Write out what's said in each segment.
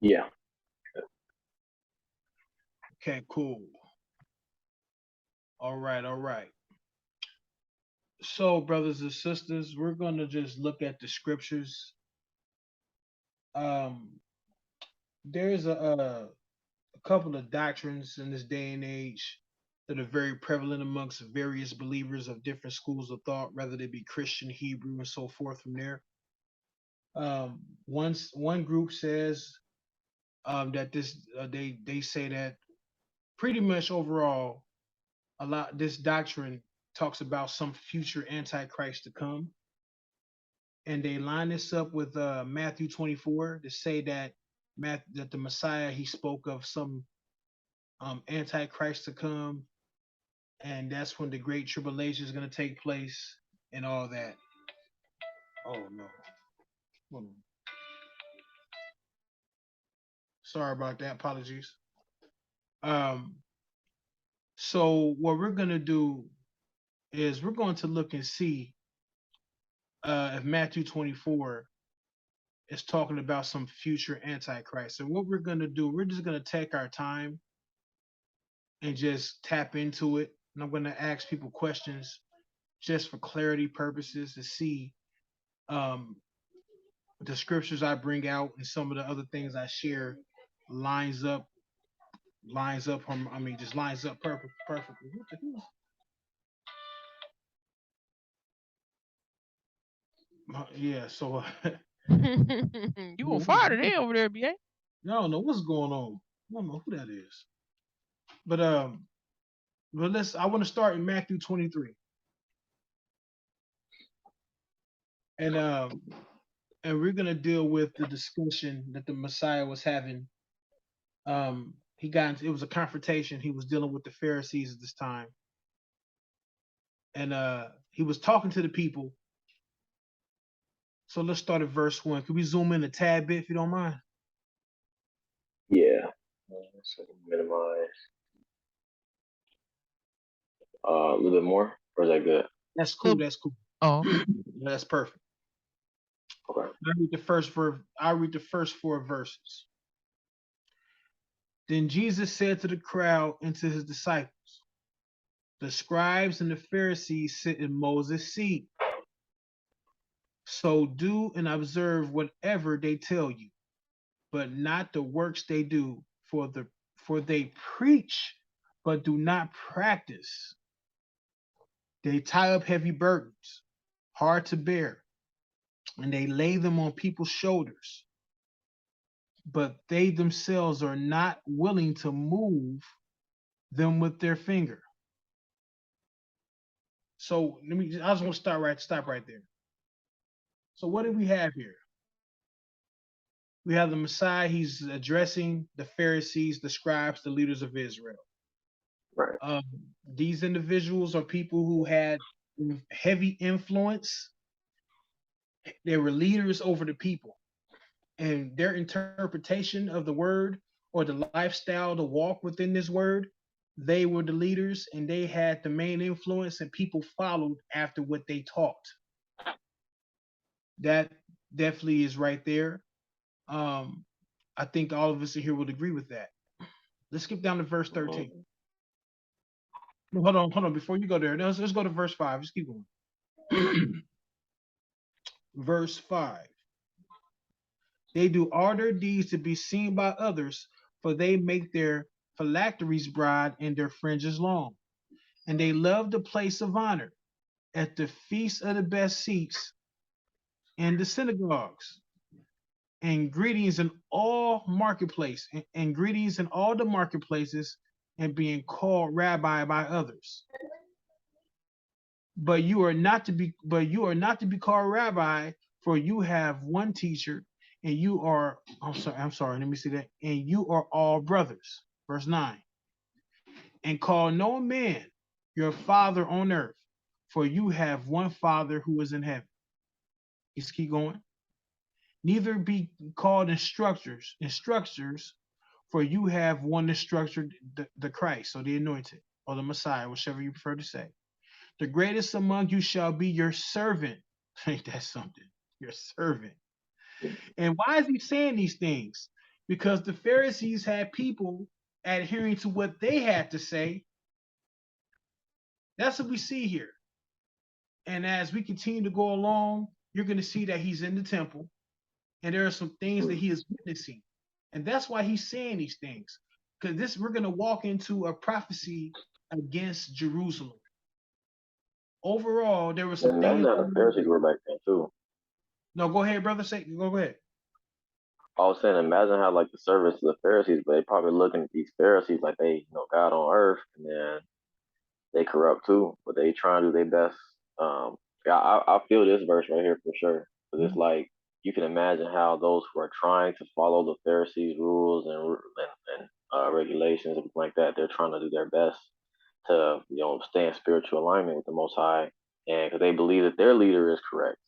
Yeah. Okay, cool. All right, all right. So, brothers and sisters, we're going to just look at the scriptures. Um, there's a couple of doctrines in this day and age that are very prevalent amongst various believers of different schools of thought, whether they be Christian, Hebrew, and so forth from there. One group says that this they say that pretty much overall a lot this doctrine talks about some future antichrist to come, and they line this up with Matthew 24 to say that that the Messiah he spoke of some antichrist to come, and that's when the great tribulation is going to take place and all that. Oh no. Hold on. Sorry about that. Apologies. Um, so what we're gonna do is we're going to look and see if Matthew 24 is talking about some future antichrist. And what we're gonna do, we're just gonna take our time and just tap into it. And I'm gonna ask people questions just for clarity purposes to see um, the scriptures I bring out and some of the other things I share lines up I mean just lines up perfectly. What the hell? Yeah, so You on fire today over there, BA? y'all know what's going on. I don't know who that is. But I want to start in Matthew 23. And we're gonna deal with the discussion that the Messiah was having. It was a confrontation. He was dealing with the Pharisees at this time. And he was talking to the people. So let's start at verse 1. Could we zoom in a tad bit if you don't mind? Yeah. So minimize a little bit more, or is that good? That's cool. That's cool. Oh, okay. That's perfect. Okay. I'll read the first four verses. Then Jesus said to the crowd and to his disciples, the scribes and the Pharisees sit in Moses' seat. So do and observe whatever they tell you, but not the works they do, for they preach, but do not practice. They tie up heavy burdens, hard to bear, and they lay them on people's shoulders, but they themselves are not willing to move them with their finger. So I just want to stop right there. So what do we have here? We have the Messiah. He's addressing the Pharisees, the scribes, the leaders of Israel. Right. These individuals are people who had heavy influence. They were leaders over the people, and their interpretation of the word or the lifestyle, the walk within this word, they were the leaders, and they had the main influence, and people followed after what they taught. That definitely is right there. Um, I think all of us in here would agree with that. Let's skip down to verse 13. Mhm. No, hold on. Before you go there, let's go to verse 5. Just keep going. Verse 5. They do all their deeds to be seen by others, for they make their phylacteries broad and their fringes long. And they love the place of honor at the feast of the best seats and the synagogues, and greetings in all marketplace, and greetings in all the marketplaces, and being called rabbi by others. But you are not to be called rabbi, for you have one teacher, and you are I'm sorry, let me see that. And you are all brothers. Verse 9. And call no man your father on earth, for you have one father who is in heaven. Just keep going. Neither be called instructors, for you have one instructor, the Christ, or the anointed, or the Messiah, whichever you prefer to say. The greatest among you shall be your servant. Ain't that something? Your servant. And why is he saying these things? because the Pharisees had people adhering to what they had to say. That's what we see here. And as we continue to go along, you're going to see that he's in the temple and there are some things that he is witnessing. And that's why he's saying these things. Because this we're going to walk into a prophecy against Jerusalem. Overall, there were some Imagine things. how the Pharisees were back then too. No, go ahead, brother. Go ahead. I was saying, imagine how like the service to the Pharisees, but they probably looking at these Pharisees like they, God on earth, and then they corrupt too, but they try and do their best. Yeah, I feel this verse right here for sure, because it's like you can imagine how those who are trying to follow the Pharisees' rules and regulations and like that, they're trying to do their best to stay in spiritual alignment with the Most High, and because they believe that their leader is correct,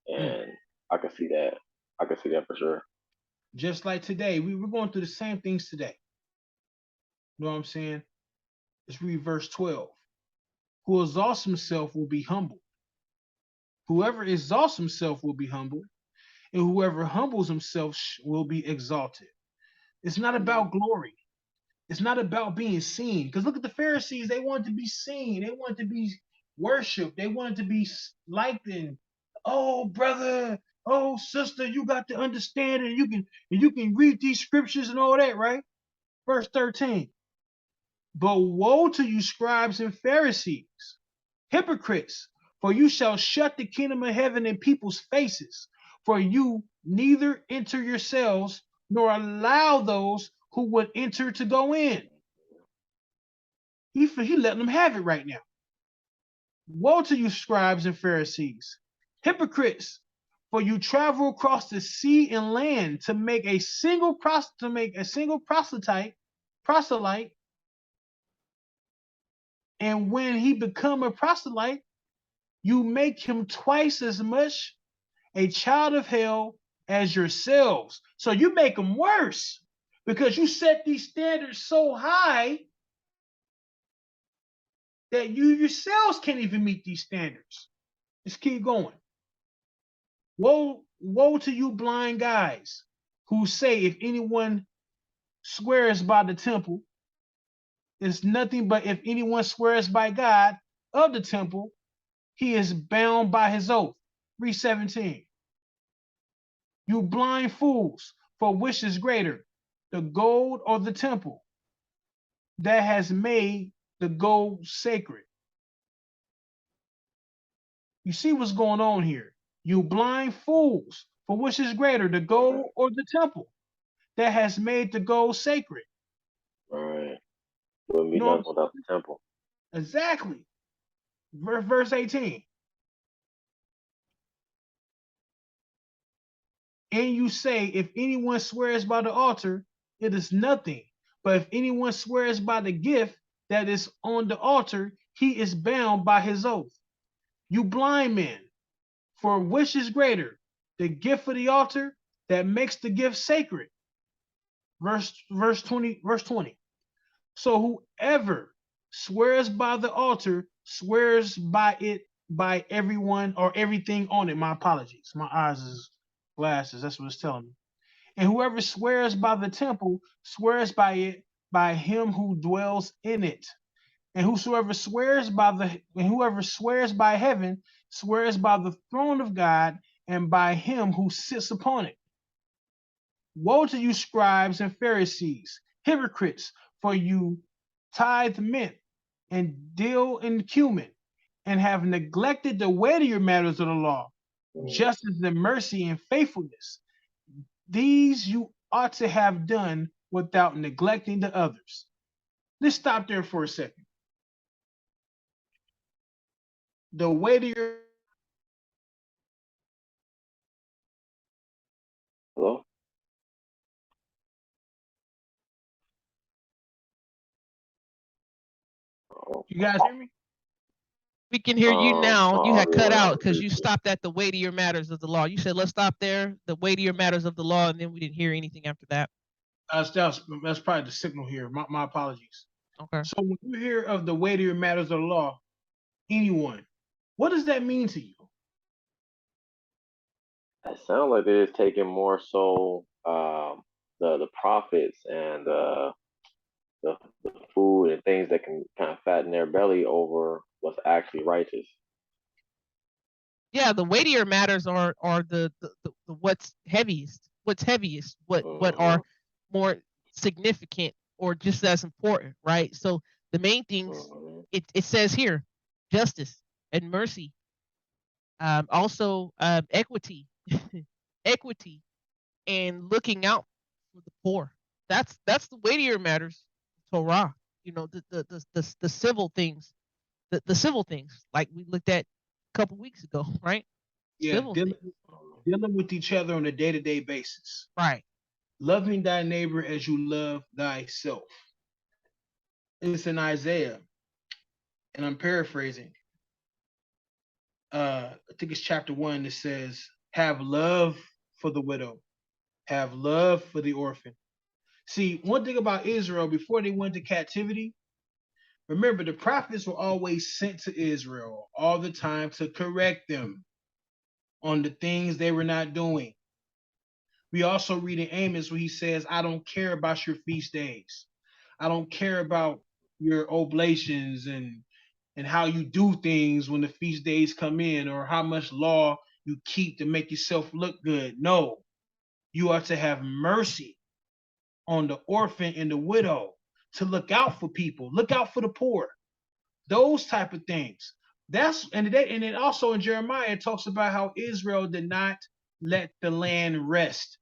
and I can see that. I can see that for sure. Just like today, we're going through the same things today. You know what I'm saying? Let's read verse 12. Who exalts himself will be humbled. Whoever exalts himself will be humbled, and whoever humbles himself will be exalted. It's not about glory. It's not about being seen. Because look at the Pharisees, they wanted to be seen, they wanted to be worshiped, they wanted to be liked and oh brother, oh sister, you got to understand and you can read these scriptures and all that, right? Verse 13. But woe to you, scribes and Pharisees, hypocrites, for you shall shut the kingdom of heaven in people's faces, for you neither enter yourselves nor allow those who would enter to go in. He letting them have it right now. Woe to you, scribes and Pharisees, hypocrites, for you travel across the sea and land to make a single proselyte, and when he become a proselyte, you make him twice as much a child of hell as yourselves. So you make him worse because you set these standards so high that you yourselves can't even meet these standards. Let's keep going. Woe to you blind guys who say if anyone swears by the temple, it's nothing but if anyone swears by God of the temple, he is bound by his oath. 3:17. You blind fools, for which is greater, the gold or the temple that has made the gold sacred? You see what's going on here. You blind fools, for which is greater, the gold or the temple that has made the gold sacred? All right, wouldn't be You know, nothing without the temple. exactly. Verse 18. And you say, if anyone swears by the altar, it is nothing. But if anyone swears by the gift that is on the altar, he is bound by his oath. You blind men, for which is greater, the gift of the altar that makes the gift sacred? Verse 20. So whoever swears by the altar swears by it, by everyone or everything on it. My apologies. My eyes is glasses. That's what it's telling me. And whoever swears by the temple swears by it, by him who dwells in it. And whoever swears by heaven swears by the throne of God and by him who sits upon it. Woe to you, scribes and Pharisees, hypocrites, for you tithe mint and deal in cumin, and have neglected the weightier matters of the law, justice and mercy and faithfulness. These you ought to have done without neglecting the others. Let's stop there for a second. The weightier. Hello? You guys hear me? We can hear you now. My You had audio cut went out out because you briefly. stopped at the weightier matters of the law. You said, let's stop there, the weightier matters of the law, and then we didn't hear anything after that. That's probably the signal here. My apologies. Okay. So when you hear of the weightier matters of the law, anyone, what does that mean to you? It sounds like they're just taking more so the prophets and the food and things that can kind of fatten their belly over what's actually righteous. Yeah, the weightier matters are the what's heaviest, what are Mm-hmm, more significant or just as important, right? So the main things mm-hmm, it says here, justice and mercy, also equity, equity, and looking out for the poor. That's the weightier matters. Torah, the civil things, the civil things like we looked at a couple weeks ago, right? Yeah, Civil dealing things, dealing with each other on a day-to-day basis. right? Loving thy neighbor as you love thyself. It's in Isaiah, and I'm paraphrasing. I think it's chapter 1 that says, "Have love for the widow, have love for the orphan." See, one thing about Israel before they went to captivity, remember the prophets were always sent to Israel all the time to correct them on the things they were not doing. We also read in Amos where he says, "I don't care about your feast days. I don't care about your oblations and how you do things when the feast days come in or how much law you keep to make yourself look good. No, you are to have mercy on the orphan and the widow, to look out for people, look out for the poor, those type of things. And then also in Jeremiah it talks about how Israel did not let the land rest.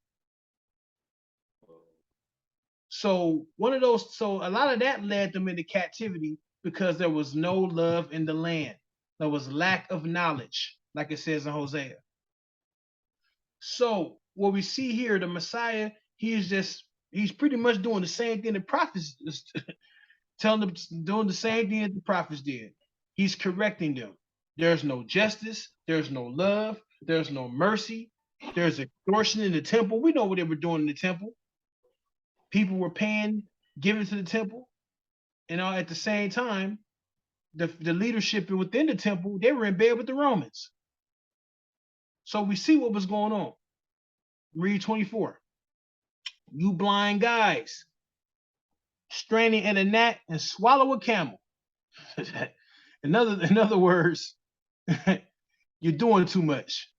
So a lot of that led them into captivity because there was no love in the land. There was lack of knowledge, like it says in Hosea. So what we see here, the Messiah, he's pretty much doing the same thing the prophets telling them, doing the same thing that the prophets did. He's correcting them. There's no justice, there's no love, there's no mercy, there's extortion in the temple. We know what they were doing in the temple. People were paying, giving to the temple, and all at the same time, the leadership within the temple, they were in bed with the Romans. So we see what was going on. Read 24. You blind guys, straining at a gnat and swallow a camel. In other words, you're doing too much.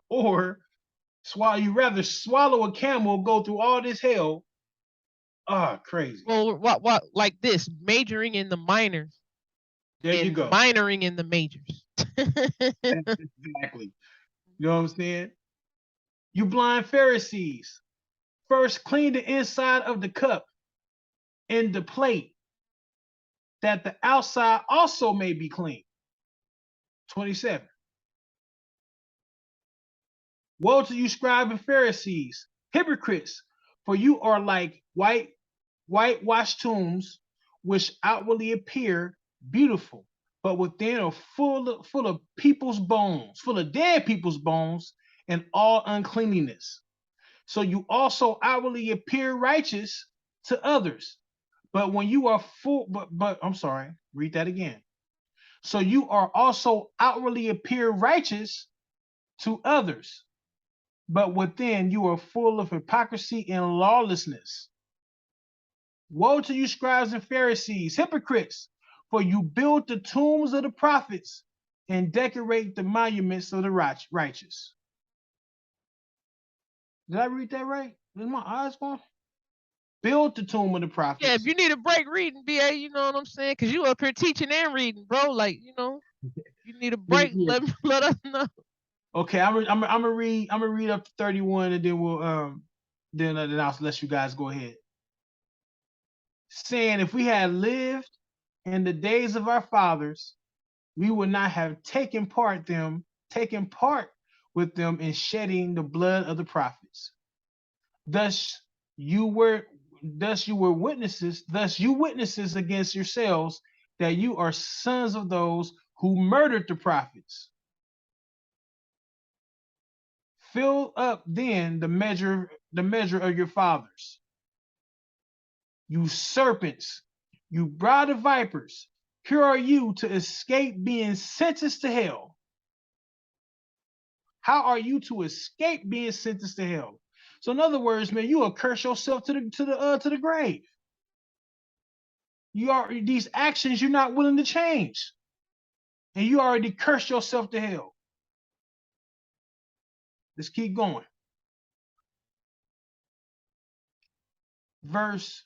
Or swallow you rather swallow a camel, go through all this hell. Ah, oh, crazy. Well, what like this, majoring in the minors There you and go. minoring in the majors. Exactly. You know what I'm saying? You blind Pharisees. First clean the inside of the cup and the plate, that the outside also may be clean. 27. Woe to you, scribes and Pharisees, hypocrites, for you are like whitewashed tombs, which outwardly appear beautiful, but within are full of people's bones, full of dead people's bones, and all uncleanliness. So you also outwardly appear righteous to others, but when you are full, but I'm sorry, read that again. So you are also outwardly appear righteous to others, but within you are full of hypocrisy and lawlessness. Woe to you, scribes and Pharisees, hypocrites, for you build the tombs of the prophets and decorate the monuments of the righteous. Did I read that right? Is my eyes going? Build the tomb of the Yeah, if prophets. you need a break reading, BA, you know what I'm saying? Because you up here teaching and reading, bro. Like, you need a break, Yeah. let us know. Okay, I'm gonna read. I'm gonna read up to 31, and then then I'll let you guys go ahead. Saying, if we had lived in the days of our fathers, we would not have taken part with them in shedding the blood of the prophets. Thus you were thus you witnesses against yourselves that you are sons of those who murdered the prophets. Fill up then the measure of your fathers. You serpents, you brood of vipers, here are you to escape being sentenced to hell. How are you to escape being sentenced to hell? So in other words, man, you will curse yourself to the grave. You are these actions you're not willing to change, and you already cursed yourself to hell. Let's keep going. Verse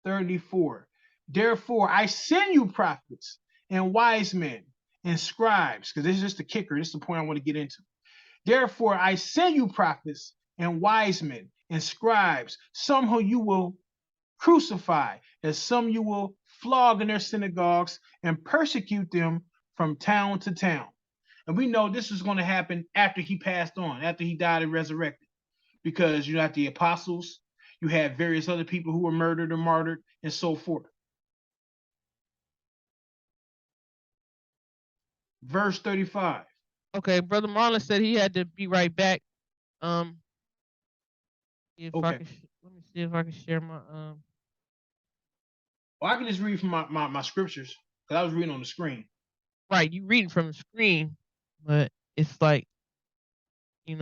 34. Therefore, I send you prophets and wise men and scribes, because this is just the kicker. This is the point I want to get into. Therefore, I send you prophets and wise men and scribes, some who you will crucify, and some you will flog in their synagogues and persecute them from town to town. And we know this is going to happen after he passed on, after he died and resurrected, because you have the apostles, you have various other people who were murdered or martyred, and so forth. Verse 35. Okay, Brother Marlon said he had to be right back. Um, if I Okay. can, let me see if I can share my Well, I can just read from my scriptures because I was reading on the screen. Right, you reading from the screen, but it's like, let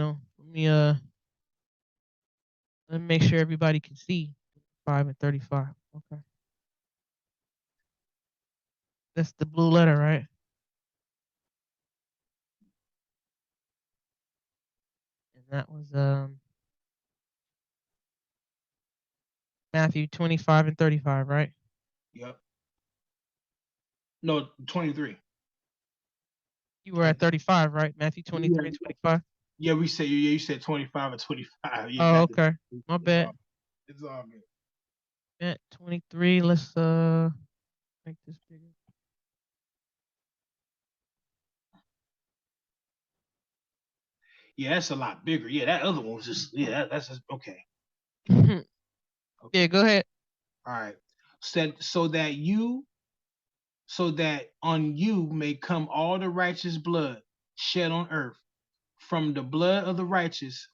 me make sure everybody can see 5 and 35. Okay. That's the blue letter, right? And that was Matthew 25 and 35, right? Yep. No, 23. You were at 35, right? Matthew Yeah, 23 and 25. yeah, you said 25 or 25. Yeah, Oh, that's okay. My it's bad. all it's all good. At 23, let's make this Yeah, that's a lot bigger. Yeah, that other one was just that's just okay. bigger. Yeah, Okay. go ahead. All right. Said so that on you may come all the righteous blood shed on earth, from the blood of the righteous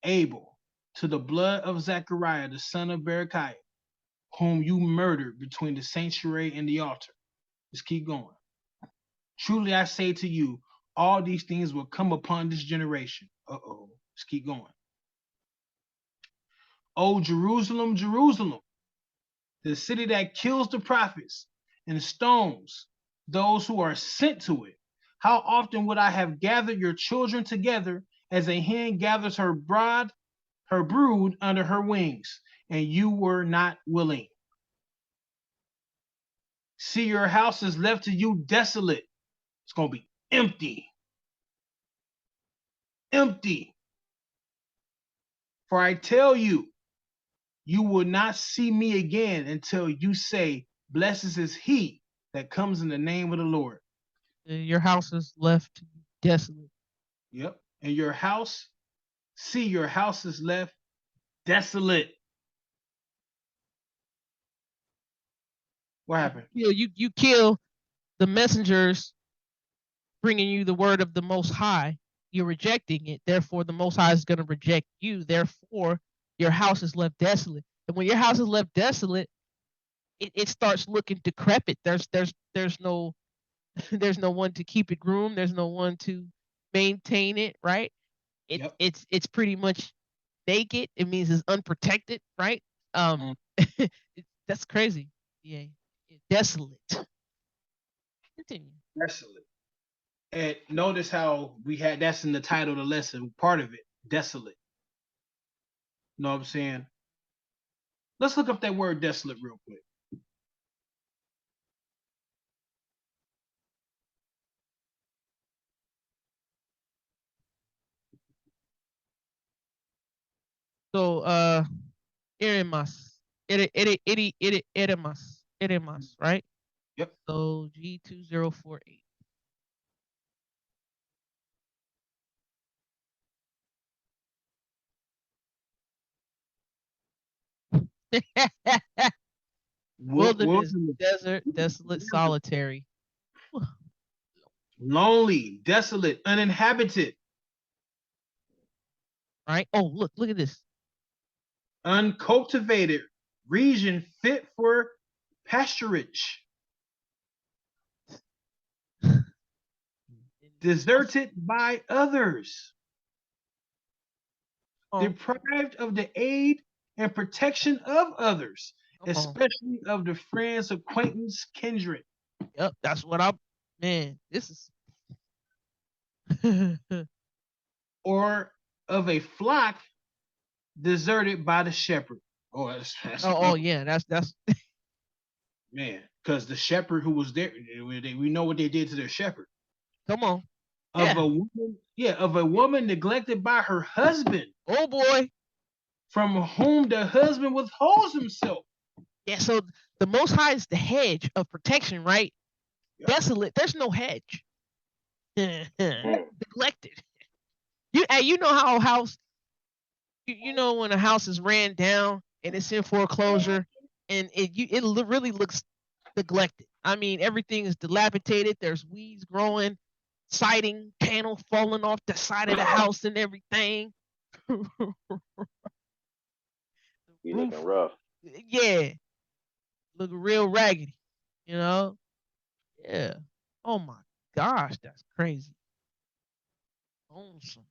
Abel to the blood of Zechariah the son of Berechiah, whom you murdered between the sanctuary and the altar. Let's keep going. Truly I say to you, all these things will come upon this generation. Uh-oh. Let's keep going. Oh, Jerusalem, Jerusalem, the city that kills the prophets and stones those who are sent to it. How often would I have gathered your children together as a hen gathers her brood under her wings, and you were not willing. See, your house is left to you desolate. It's going to be empty. Empty. For I tell you, you will not see me again until you say, blessed is he that comes in the name of the Lord. Your house is left desolate. Yep. And your house, see, your house is left desolate. What happened? You kill the messengers bringing you the word of the Most High. You're rejecting it. Therefore, the Most High is going to reject you. Therefore, your house is left desolate. And when your house is left desolate, it starts looking decrepit. There's no there's no one to keep it groomed. There's no one to maintain it. Right. Yep. It's pretty much naked. It means it's unprotected. Right. Um, Mm, that's crazy. Yeah. Desolate. Continue. desolate. And notice how we had that's in the title of the lesson, part of it, desolate. You know what I'm saying? Let's look up that word desolate real quick. So eremas. Eremas. Eremas, right? Yep. So G2048. Wilderness, Wilderness, desert, desolate, solitary. lonely, desolate, uninhabited, Right? Oh, look at this. uncultivated, region fit for pasturage, deserted by others. Come on. deprived of the aid and protection of others, Come on. especially of the friends, acquaintance, kindred, Yep. That's what I'm. Man, this is. or of a flock deserted by the shepherd. Oh, that's Oh, another yeah. That's. man, because the shepherd who was there, we know what they did to their shepherd. Come on. Of Yeah. a woman, yeah, of a woman neglected by her husband, Oh boy. from whom the husband withholds himself. Yeah. So the Most High is the hedge of protection, right? Yep. Desolate. There's no hedge. Mm. Neglected. You know how a house. You know when a house is ran down and it's in foreclosure, and really looks neglected. I mean, everything is dilapidated. There's weeds growing, siding panel falling off the side of the house and everything. Be looking Roof, rough. yeah, look real raggedy. You know, yeah. Oh my gosh, that's crazy. Lonesome,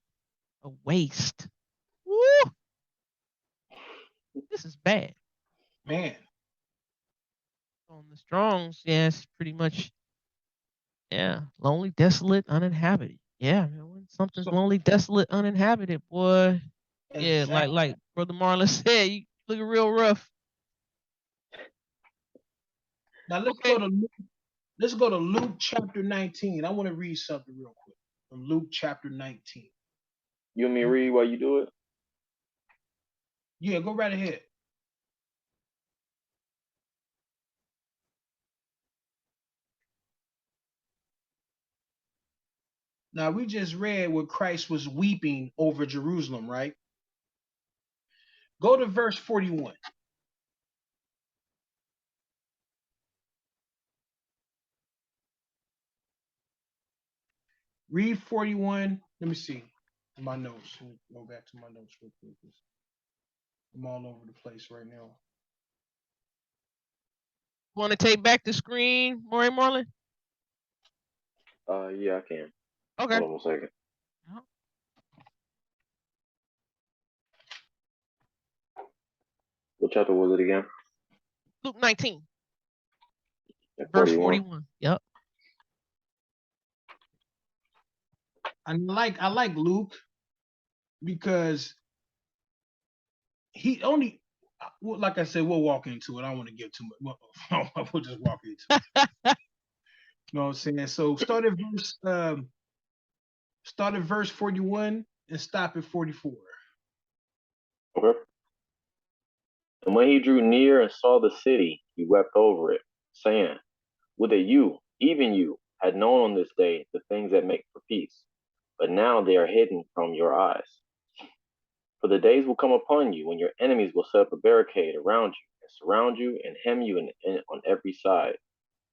a waste. Woo, this is bad. Man, On the Strongs, yes, pretty much. Yeah, lonely, desolate, uninhabited. Yeah, man, when something's so lonely, desolate, uninhabited, boy. Yeah, exactly. like Brother Marlon said, you looking real rough. Now Okay, let's go to Luke chapter 19. I want to read something real quick from Luke chapter 19. You and me Mm, read while you do it. yeah, go right ahead. Now we just read where Christ was weeping over Jerusalem, right? Go to verse 41. Read 41. Let me see my notes. Let me go back to my notes real quick. I'm all over the place right now. want to take back the screen, Maury Marlon? Yeah, I can. Okay. Hold on 1 second. What chapter was it again? Luke 19, At verse 41. 41. Yep. I like Luke because he only well, like I said, we'll walk into it. I don't want to give too much. We'll just walk into it. You know what I'm saying? So start at verse 41 and stop at 44. Okay. And when he drew near and saw the city, he wept over it, saying, would that you, even you, had known on this day the things that make for peace, but now they are hidden from your eyes. For the days will come upon you when your enemies will set up a barricade around you and surround you and hem you on every side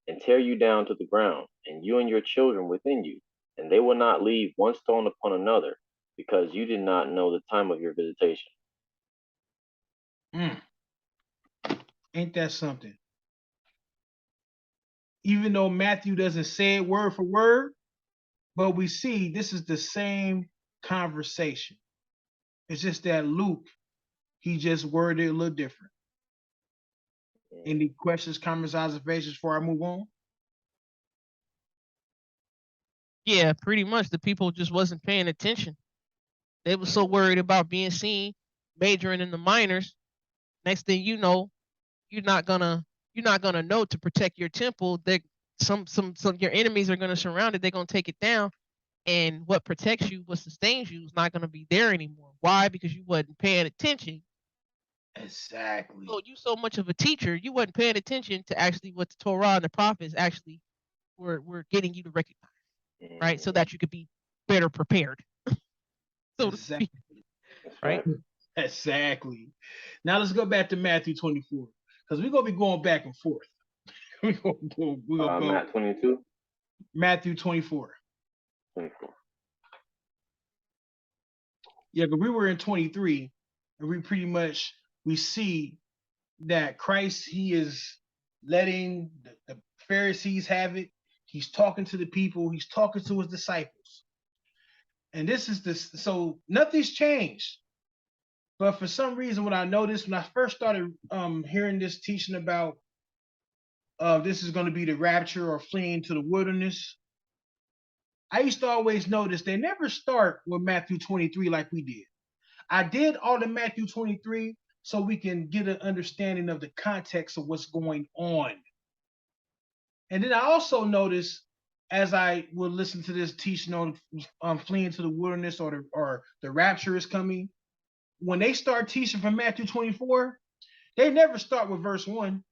and tear you down to the ground, and you and your children within you, and they will not leave one stone upon another, because you did not know the time of your visitation. Mm, ain't that something? Even though Matthew doesn't say it word for word, but we see this is the same conversation. It's just that Luke, he just worded it a little different. Any questions, comments, observations before I move on? Yeah, pretty much. The people just wasn't paying attention. They were so worried about being seen, majoring in the minors. Next thing you know, you're not gonna you're not gonna know to protect your temple. That some your enemies are gonna surround it. They're gonna take it down, and what protects you, what sustains you, is not gonna be there anymore. Why? Because you wasn't paying attention. Exactly. So you so much of a teacher, you wasn't paying attention to actually what the Torah and the prophets actually were getting you to recognize, right? So Mm-hmm. that you could be better prepared, so to speak, Exactly. That's right? right. Exactly. Now let's go back to Matthew 24 because we're gonna be going back and forth. We're gonna go Matt 22, Matthew 24. 24. Yeah, but we were in 23, and we pretty much we see that Christ he is letting the Pharisees have it. He's talking to the people. He's talking to his disciples, and this is this. So nothing's changed. But for some reason, what I noticed when I first started hearing this teaching about this is going to be the rapture or fleeing to the wilderness, I used to always notice they never start with Matthew 23 like we did. I did all the Matthew 23 so we can get an understanding of the context of what's going on. And then I also noticed as I would listen to this teaching on fleeing to the wilderness or the rapture is coming, when they start teaching from Matthew 24, they never start with verse 1.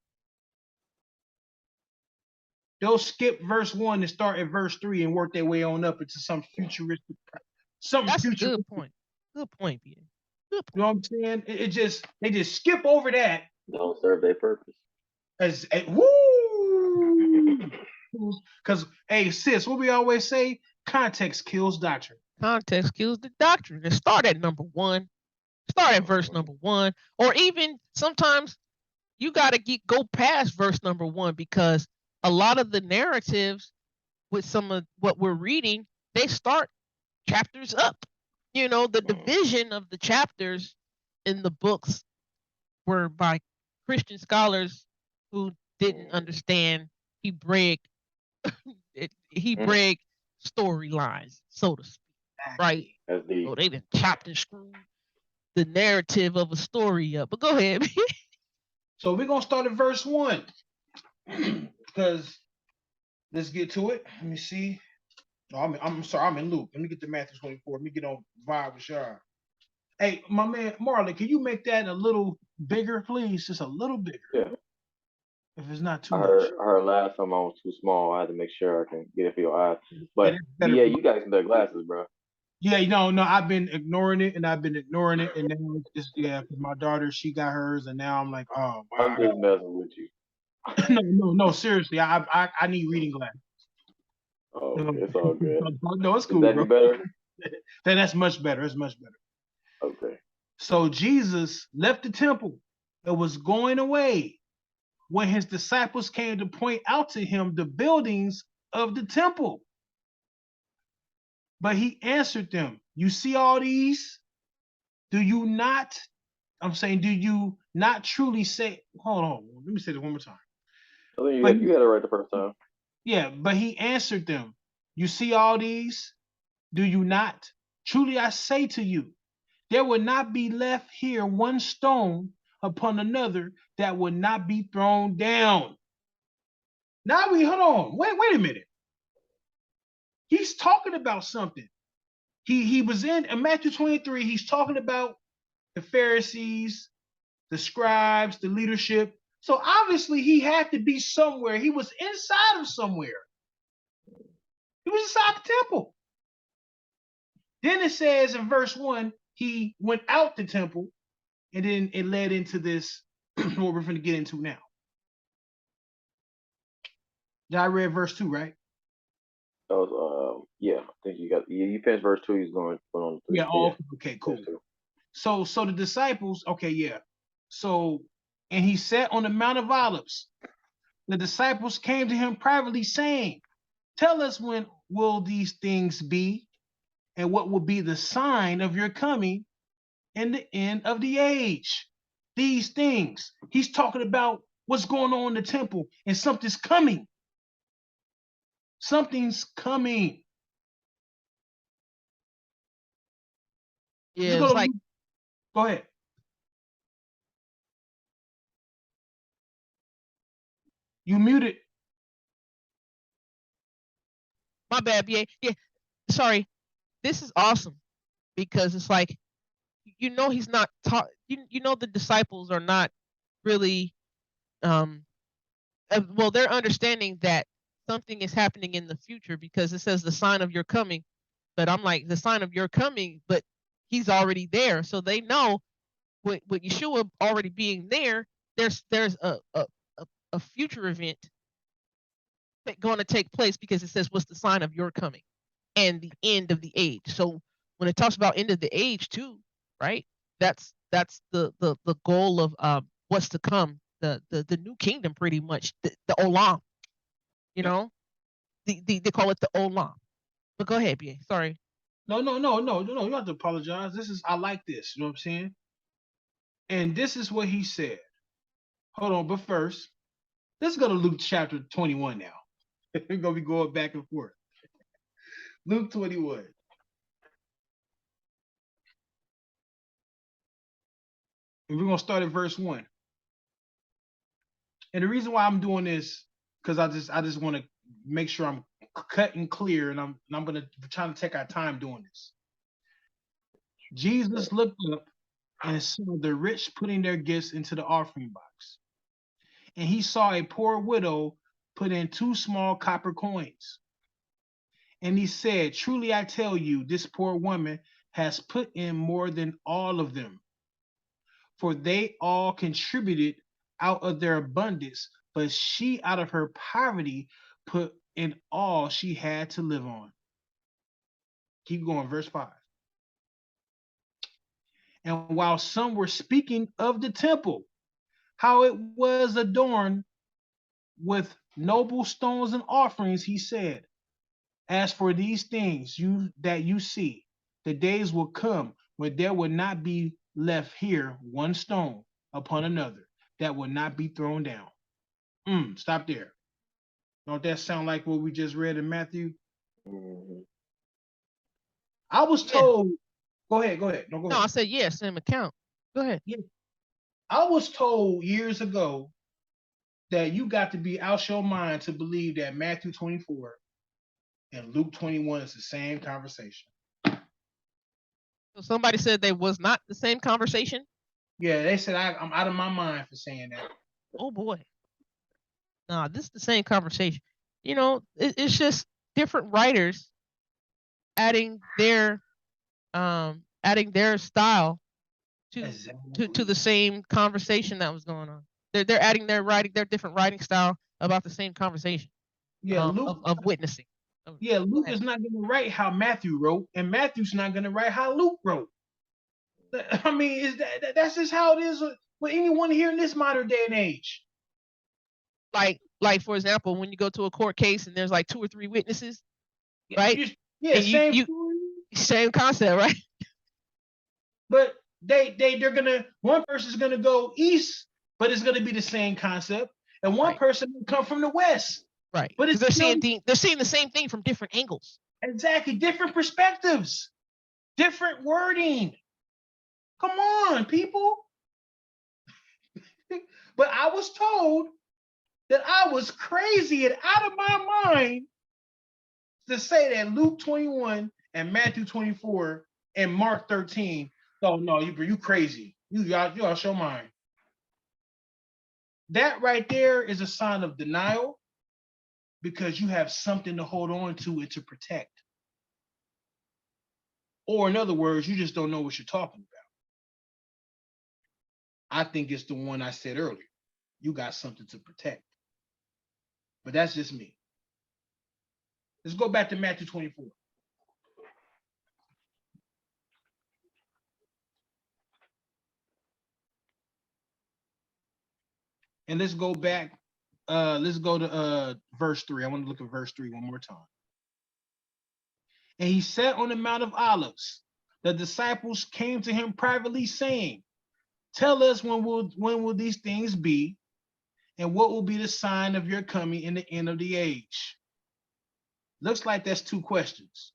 They'll skip verse 1 and start at verse 3 and work their way on up into something That's a good futuristic. point. Good point, BA. Good You know point. what I'm saying? It just they just skip over that Don't serve their purpose. as woo. Because hey sis, what we always say, context kills doctrine. Context kills the doctrine. And start at number one. Start at verse number one. Or even sometimes you gotta go past verse number one because a lot of the narratives with some of what we're reading, they start chapters up. The division of the chapters in the books were by Christian scholars who didn't understand Hebraic Hebraic storylines, so to speak, right? Exactly. That's the So they been chopped and screwed the narrative of a story up. But go ahead. So we're gonna start at verse 1. Because let's get to it. Let me see. Oh, I'm sorry, I'm in Luke. Let me get to Matthew 24. Let me get on vibe with y'all. Hey, my man Marlon, can you make that a little bigger, please? Just a little bigger, yeah. if it's not too I much. heard last time I was too small. I had to make sure I can get it for your eyes. Yeah, But that's better BA, for my. you got some better glasses, bro. Yeah, no, I've been ignoring it and I've been ignoring it, and now it's just yeah, because my daughter she got hers, and now I'm like, oh I'm wow, just messing with you. no, seriously, I need reading glasses. Oh, No, okay, it's all good. no, it's Is cool, that bro. any better? That's much better. It's much better. Okay. So Jesus left the temple and was going away when his disciples came to point out to him the buildings of the temple. But he answered them, you see all these? Do you not? I'm saying, do you not truly say, hold on, let me say this one more time. I think But you had it right the first time. yeah, but he answered them, you see all these? Do you not? Truly I say to you, there will not be left here one stone upon another that will not be thrown down. Now we hold on. Wait a minute. He's talking about something. He was in Matthew 23. He's talking about the Pharisees, the scribes, the leadership. So obviously he had to be somewhere. He was inside of somewhere. He was inside the temple. Then it says in verse 1, he went out the temple, and then it led into this what we're going to get into now. Yeah, I read verse 2, right? That was yeah. I think you finished verse 2. He's going on 3. Yeah, But oh, yeah, okay, verse cool. 2. So the disciples, okay, yeah. So and he sat on the Mount of Olives. The disciples came to him privately, saying, tell us when will these things be, and what will be the sign of your coming and the end of the age. These things. He's talking about what's going on in the temple, and something's coming. Something's coming. Let's Yeah, go it's to like Luke. Go ahead. You muted. my bad, BA. Yeah, sorry. This is awesome because it's like he's not taught. The disciples are not really um well, they're understanding that something is happening in the future because it says the sign of your coming. But I'm like, the sign of your coming, but he's already there. So they know with Yeshua already being there, there's a future event going to take place because it says what's the sign of your coming and the end of the age. So when it talks about end of the age too, right? That's the goal of what's to come, the new kingdom, pretty much the olam. You Yeah. know, they call it the olam. But go ahead, BA. Sorry. No. You don't have to apologize. This is I like this. You know what I'm saying? And this is what he said. Hold on, but first, let's go to Luke chapter 21 now. We're gonna be going back and forth. Luke 21. And we're gonna start at verse 1. And the reason why I'm doing this, because I just want to make sure I'm cut and clear, and I'm gonna try to take our time doing this. Jesus looked up and saw the rich putting their gifts into the offering box. And he saw a poor widow put in 2 small copper coins. And he said, truly I tell you, this poor woman has put in more than all of them, for they all contributed out of their abundance, but she out of her poverty put in all she had to live on. Keep going, verse 5. And while some were speaking of the temple, how it was adorned with noble stones and offerings, he said, as for these things you see, the days will come when there will not be left here one stone upon another that will not be thrown down. Stop there. Don't that sound like what we just read in Matthew? Mm-hmm. I was Yeah. told, go ahead, go ahead. No, go No, I ahead. said yes, same account. Go ahead. Yeah. I was told years ago that you got to be out your mind to believe that Matthew 24 and Luke 21 is the same conversation. So somebody said they was not the same conversation. Yeah, they said I'm out of my mind for saying that. Oh boy. Nah, this is the same conversation. It's just different writers adding their style to Exactly. the same conversation that was going on. They're adding their different writing style about the same conversation Yeah, of witnessing. Go Luke ahead. is not going to write how Matthew wrote, and Matthew's not going to write how Luke wrote. I mean, that's just how it is with anyone here in this modern day and age. Like for example, when you go to a court case and there's like 2 or 3 witnesses, Yeah, right? yeah, And you same you story, same concept, right? but they're gonna one person's gonna go east, but it's gonna be the same concept, and one Right, person will come from the west, right. but Because it's still they're seeing the same thing from different angles. exactly different perspectives, different wording. Come on, people. But I was told that I was crazy and out of my mind to say that Luke 21 and Matthew 24 and Mark 13. Oh no, you crazy. You out your mind. That right there is a sign of denial because you have something to hold on to and to protect. Or in other words, you just don't know what you're talking about. I think it's the one I said earlier. You got something to protect. But that's just me. Let's go back to Matthew 24. And let's go to verse 3. I want to look at verse 3 one more time. And he sat on the Mount of Olives. The disciples came to him privately, saying, tell us when will these things be, and what will be the sign of your coming in the end of the age? Looks like that's 2 questions.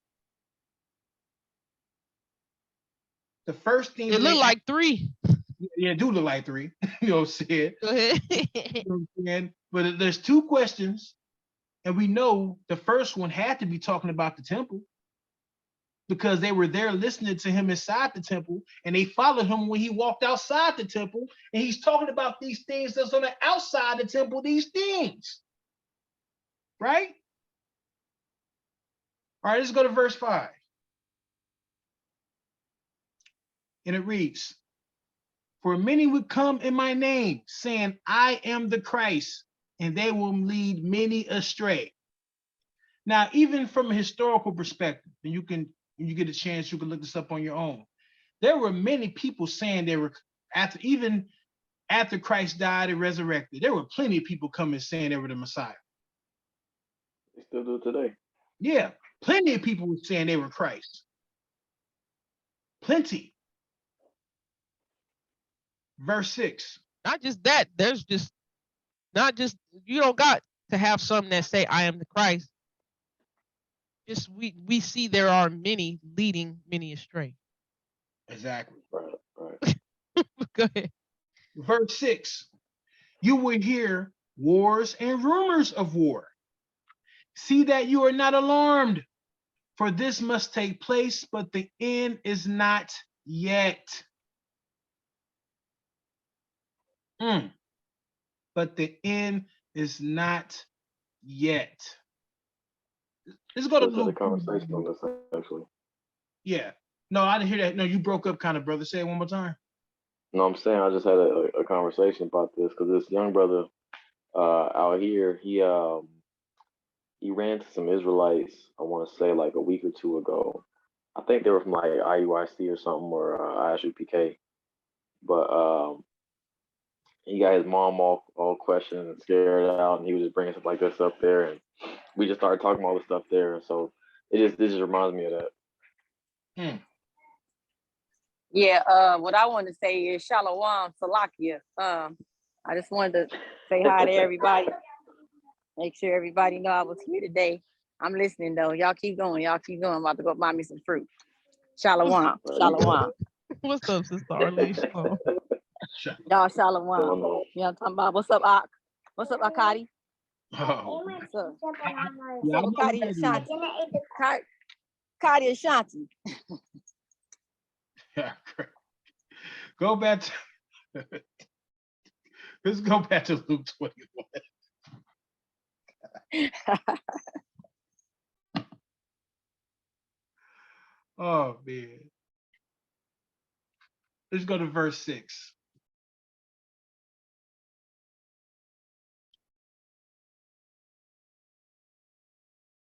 The first thing It that looked they ask, like 3. yeah, do look like 3, you know what I'm saying? Go ahead. You know what I'm saying? But there's 2 questions, and we know the first one had to be talking about the temple because they were there listening to him inside the temple, and they followed him when he walked outside the temple, and he's talking about these things that's on the outside the temple, these things, right? All right, let's go to verse 5. And it reads, for many would come in my name, saying, I am the Christ, and they will lead many astray. Now, even from a historical perspective, and when you get a chance, you can look this up on your own. There were many people saying they were even after Christ died and resurrected. There were plenty of people coming saying they were the Messiah. They still do it today. Yeah, plenty of people were saying they were Christ. Plenty. Verse 6. Not just that, there's just not just you don't got to have some that say I am the Christ. Just we see there are many leading many astray. Exactly. Right, right. Go ahead. Verse 6. You will hear wars and rumors of war. See that you are not alarmed, for this must take place, but the end is not yet. But the end is not yet. Let's go to Just had a Luke. conversation on this actually. Yeah. No, I didn't hear that. No, you broke up kind of, brother. Say it one more time. No, I'm saying I just had a conversation about this because this young brother out here, he ran to some Israelites. I want to say like a week or two ago. I think they were from like IUIC or something or ISUPK. But he got his mom all questioned and scared out, and he was just bringing stuff like this up there, and we just started talking about all the stuff there. So this just reminds me of that. Hmm. Yeah, what I want to say is Shalom Salakia. I just wanted to say hi to everybody. Make sure everybody know I was here today. I'm listening though. Y'all keep going. Y'all keep going. I'm about to go buy me some fruit. Shalom. Shalom. What's up, Sister Arlene? Shalom. Y'all shalom. You know what I'm talking about? What's up, Ak? What's up, Akadi? Oh. What's up? Yeah, What's up, Akadi and Shanti? Akadi and Shanti. Yeah, go back to let's go back to Luke 21. Oh man. Let's go to verse 6.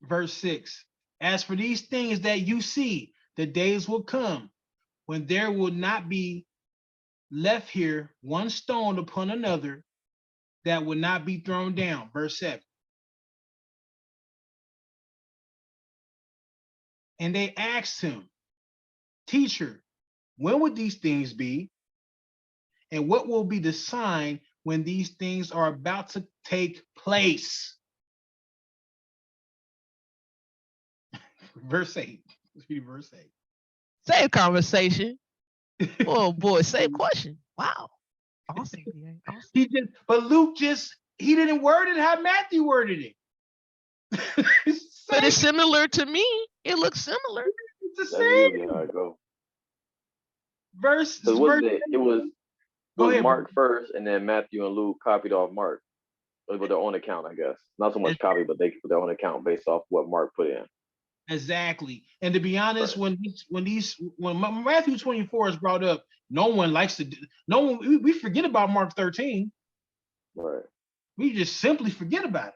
Verse 6. As for these things that you see, the days will come when there will not be left here one stone upon another that will not be thrown down. Verse 7. And they asked him, Teacher, when would these things be? And what will be the sign when these things are about to take place? Verse 8. Let's read verse 8. Same conversation. Oh boy, same question. Wow. Awesome, BA. Awesome. But Luke he didn't word it how Matthew worded it. But it's similar to me. It looks similar. It's the That's same. usually how I go. Verse. It was Go ahead, Mark first, and then Matthew and Luke copied off Mark with their own account, I guess. Not so much copy, but they put their own account based off what Mark put in. Exactly. And to be honest, Right. when Matthew 24 is brought up, no one likes to. No one. We forget about Mark 13. Right. We just simply forget about it.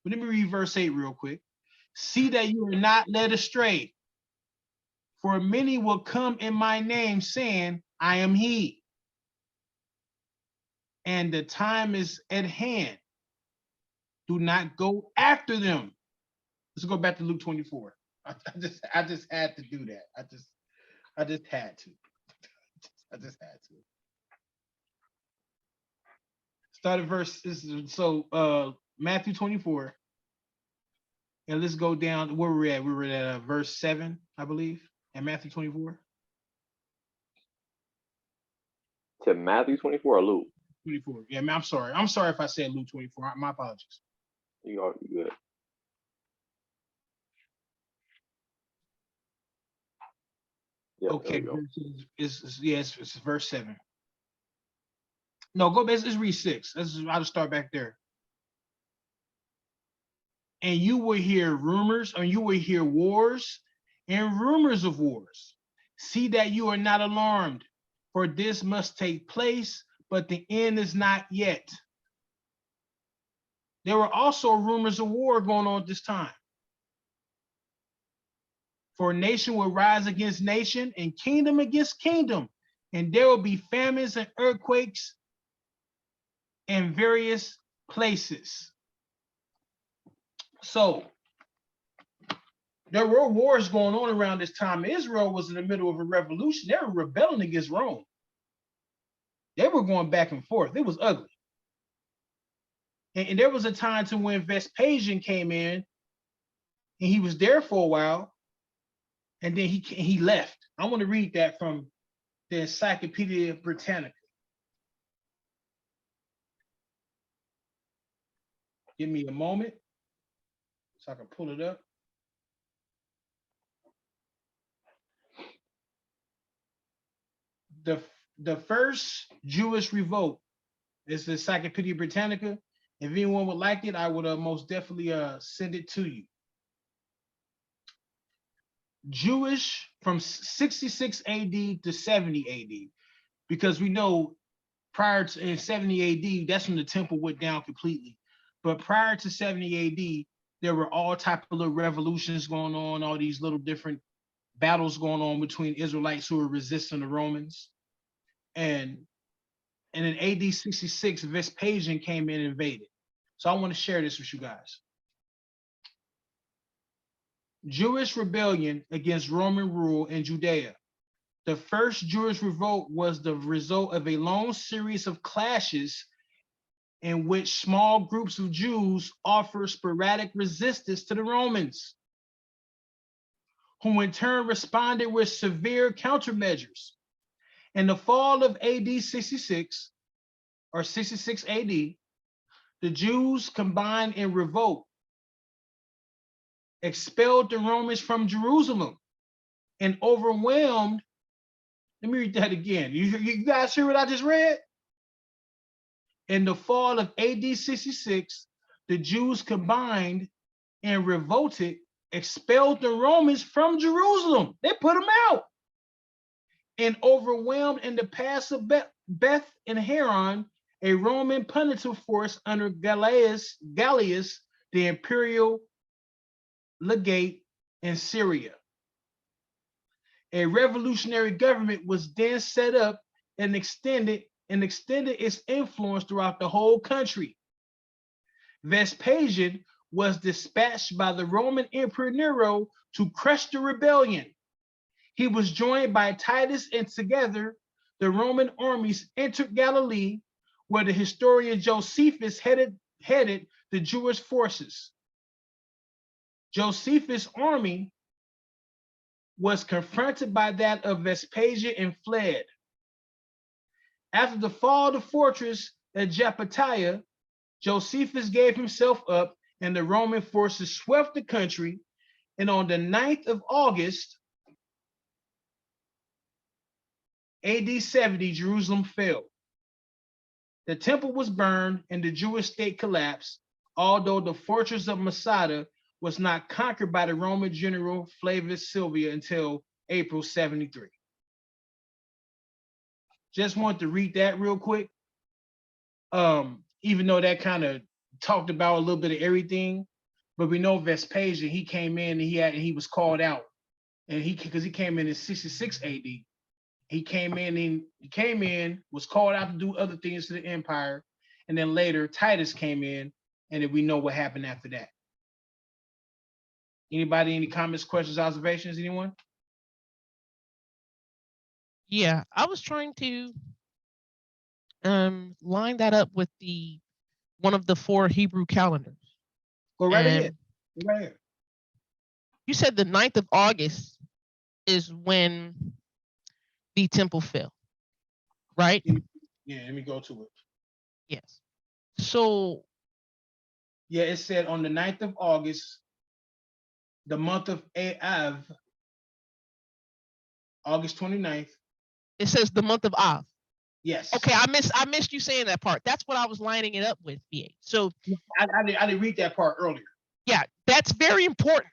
But let me read verse 8 real quick. See that you are not led astray. For many will come in my name saying, I am he. And the time is at hand. Do not go after them. Let's go back to Luke 24. I just had to do that. I just had to. I just had to. Start at verse. Matthew 24. And let's go down where we're at. We were at verse 7, I believe, in Matthew 24. To Matthew 24 or Luke? 24. Yeah, I'm sorry. I'm sorry if I said Luke 24. My apologies. You good. Yeah, okay, it's verse 7. No, go back. Let's read 6. I'll start back there. And you will hear rumors, or you will hear wars and rumors of wars. See that you are not alarmed, for this must take place, but the end is not yet. There were also rumors of war going on at this time. For nation will rise against nation and kingdom against kingdom, and there will be famines and earthquakes in various places. So there were wars going on around this time. Israel was in the middle of a revolution. They were rebelling against Rome. They were going back and forth. It was ugly. And there was a time to when Vespasian came in, and he was there for a while, and then he left. I want to read that from the Encyclopedia Britannica. Give me a moment so I can pull it up. The first Jewish revolt is the Encyclopedia Britannica. If anyone would like it, I would most definitely send it to you. Jewish from 66 AD to 70 AD, because we know prior to in 70 AD, that's when the temple went down completely. But prior to 70 AD, there were all type of little revolutions going on, all these little different battles going on between Israelites who were resisting the Romans. And in AD 66, Vespasian came in and invaded. So I want to share this with you guys. Jewish rebellion against Roman rule in Judea. The first Jewish revolt was the result of a long series of clashes in which small groups of Jews offered sporadic resistance to the Romans, who in turn responded with severe countermeasures. In the fall of AD 66 or 66 AD, the Jews combined in revolt, expelled the Romans from Jerusalem, and overwhelmed. Let me read that again. You guys hear what I just read? In the fall of AD 66, the Jews combined and revolted, expelled the Romans from Jerusalem. They put them out. And overwhelmed in the pass of Beth and Heron, a Roman punitive force under Gallius, the imperial legate in Syria. A revolutionary government was then set up and extended its influence throughout the whole country. Vespasian was dispatched by the Roman Emperor Nero to crush the rebellion. He was joined by Titus, and together the Roman armies entered Galilee, where the historian Josephus headed the Jewish forces. Josephus' army was confronted by that of Vespasian and fled. After the fall of the fortress at Japatiah, Josephus gave himself up, and the Roman forces swept the country. And on the 9th of August, AD 70, Jerusalem fell. The temple was burned and the Jewish state collapsed, although the fortress of Masada was not conquered by the Roman general Flavius Silvia until April 73. Just wanted to read that real quick. Even though that kind of talked about a little bit of everything, but we know Vespasian, he came in and he was called out, and because he came in 66 AD. He came in, was called out to do other things to the empire, and then later Titus came in, and then we know what happened after that. Anybody, any comments, questions, observations, anyone? Yeah, I was trying to line that up with the one of the 4 Hebrew calendars. Go right ahead. Go right ahead. You said the 9th of August is when the temple fell, right? Yeah, let me go to it. Yes. So yeah, it said on the 9th of August, the month of Av, August 29th. It says the month of Av. Yes. Okay, I missed you saying that part. That's what I was lining it up with, BA. So I didn't read that part earlier. Yeah, that's very important.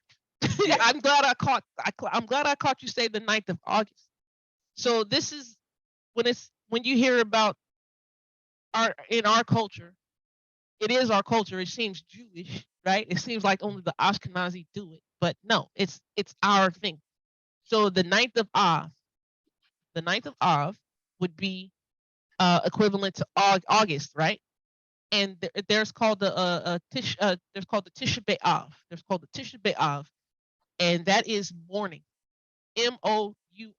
Yeah. I'm glad I caught you say the 9th of August. So this is when you hear about in our culture, it is our culture. It seems Jewish, right? It seems like only the Ashkenazi do it, but no, it's our thing. So the 9th of Av would be equivalent to August, right? And there's called the Tisha B'Av. There's called the Tisha B'Av, and that is mourning.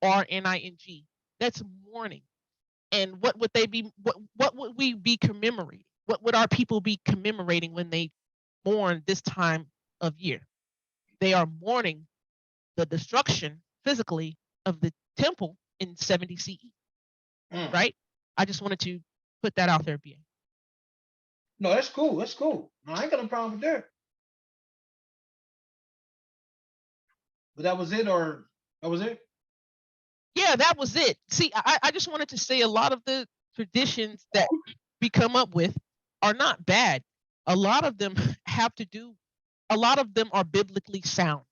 Mourning. That's mourning. And what would they be? What would we be commemorating? What would our people be commemorating when they mourn this time of year? They are mourning the destruction physically of the temple in 70 CE, right? I just wanted to put that out there, BA. No, that's cool. That's cool. No, I ain't got no problem with that. But that was it, or that was it? Yeah, that was it. See, I just wanted to say a lot of the traditions that we come up with are not bad. A lot of them have to do, a lot of them are biblically sound.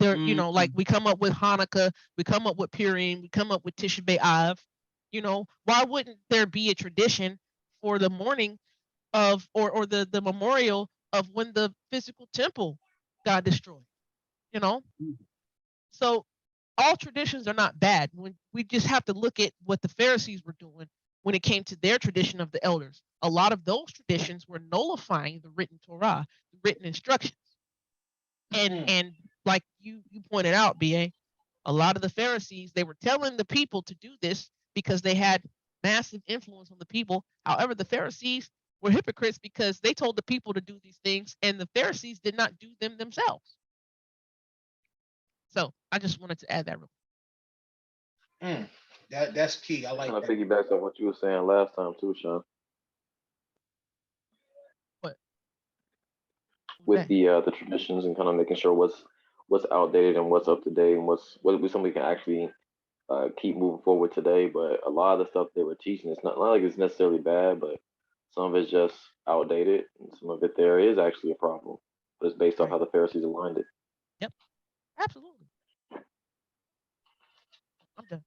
They're, like we come up with Hanukkah, we come up with Purim, we come up with Tisha B'Av. Why wouldn't there be a tradition for the mourning of, or the memorial of when the physical temple got destroyed? You know, so all traditions are not bad. When we just have to look at what the Pharisees were doing when it came to their tradition of the elders. A lot of those traditions were nullifying the written Torah, the written instructions. And like you pointed out, BA, a lot of the Pharisees, they were telling the people to do this because they had massive influence on the people. However, the Pharisees were hypocrites because they told the people to do these things and the Pharisees did not do them themselves. So I just wanted to add that real That's key. I like Kind of that. piggybacks on what you were saying last time too, Sean. What? With the traditions and kind of making sure what's outdated and what's up to date and what we somebody can actually keep moving forward today. But a lot of the stuff they were teaching, it's not like it's necessarily bad, but some of it's just outdated, and some of it there is actually a problem. But it's based off how the Pharisees aligned it. Yep, absolutely. I'm done.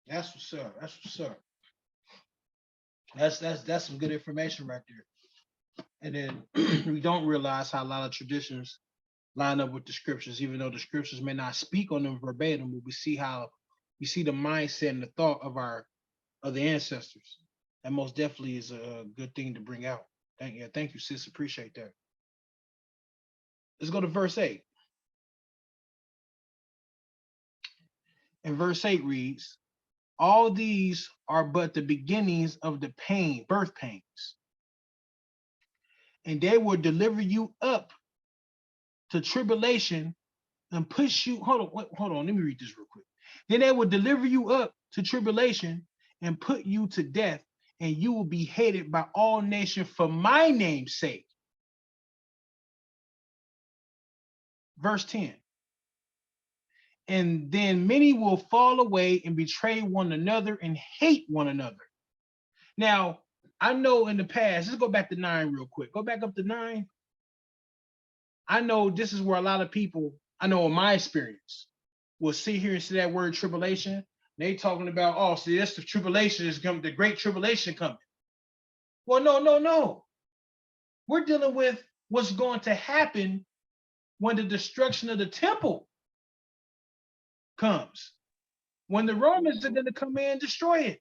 That's what's up. That's what's up. That's some good information right there. And then we don't realize how a lot of traditions line up with the scriptures, even though the scriptures may not speak on them verbatim, but we see the mindset and the thought of the ancestors. That most definitely is a good thing to bring out. Thank you, sis. Appreciate that. Let's go to verse 8. And verse 8 reads, all these are but the beginnings of the birth pains. And they will deliver you up to tribulation and push you. Hold on. Let me read this real quick. Then they will deliver you up to tribulation and put you to death, and you will be hated by all nations for my name's sake. Verse 10. And then many will fall away and betray one another and hate one another. Now, I know in the past, let's go back to 9 real quick. Go back up to 9. I know this is where a lot of people, I know in my experience, will sit here and see that word tribulation. They talking about, oh, see, that's the tribulation is coming, the great tribulation coming. Well, no. We're dealing with what's going to happen when the destruction of the temple comes. When the Romans are going to come in and destroy it.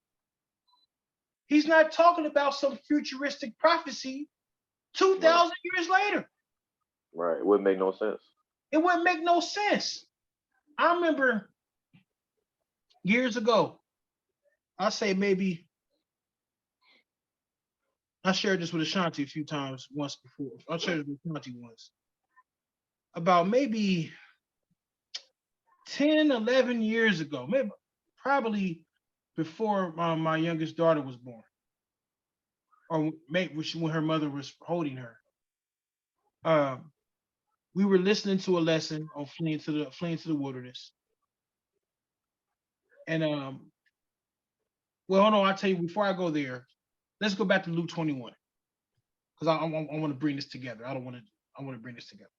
He's not talking about some futuristic prophecy 2,000 years later. Right. It wouldn't make no sense. It wouldn't make no sense. I remember years ago, I say maybe, I shared this with Ashanti a few times once before. I shared it with Ashanti once. About maybe 10, 11 years ago, maybe probably before my youngest daughter was born, or maybe when her mother was holding her. We were listening to a lesson on fleeing to the wilderness, and well, hold on. I'll tell you before I go there. Let's go back to Luke 21 because I want to bring this together. I want to bring this together.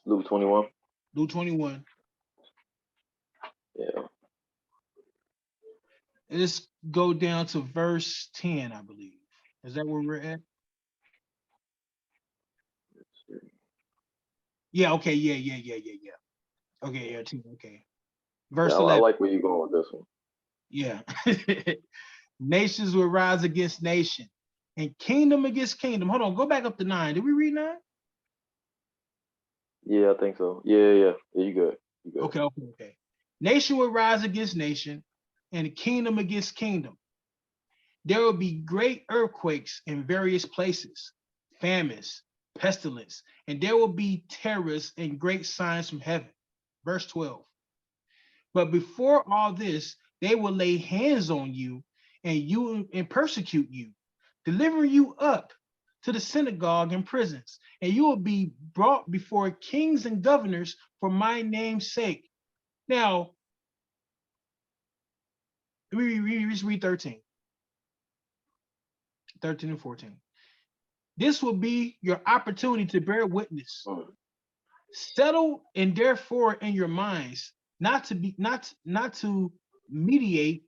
Luke 21. Luke 21. Yeah. Let's go down to verse 10, I believe. Is that where we're at? Yeah, okay, yeah. Okay, yeah, 10, okay. Verse Yeah, 11. I like where you're going with this one. Yeah. Nations will rise against nation and kingdom against kingdom. Hold on, go back up to 9. Did we read 9? Yeah, I think so. Yeah, you good. You good? Okay. Nation will rise against nation, and kingdom against kingdom. There will be great earthquakes in various places, famines, pestilence, and there will be terrors and great signs from heaven. Verse 12. But before all this, they will lay hands on you and persecute you, deliver you up to the synagogue and prisons, and you will be brought before kings and governors for my name's sake. Now, read 13, 13 and 14. This will be your opportunity to bear witness. Mm. Settle and therefore in your minds not to mediate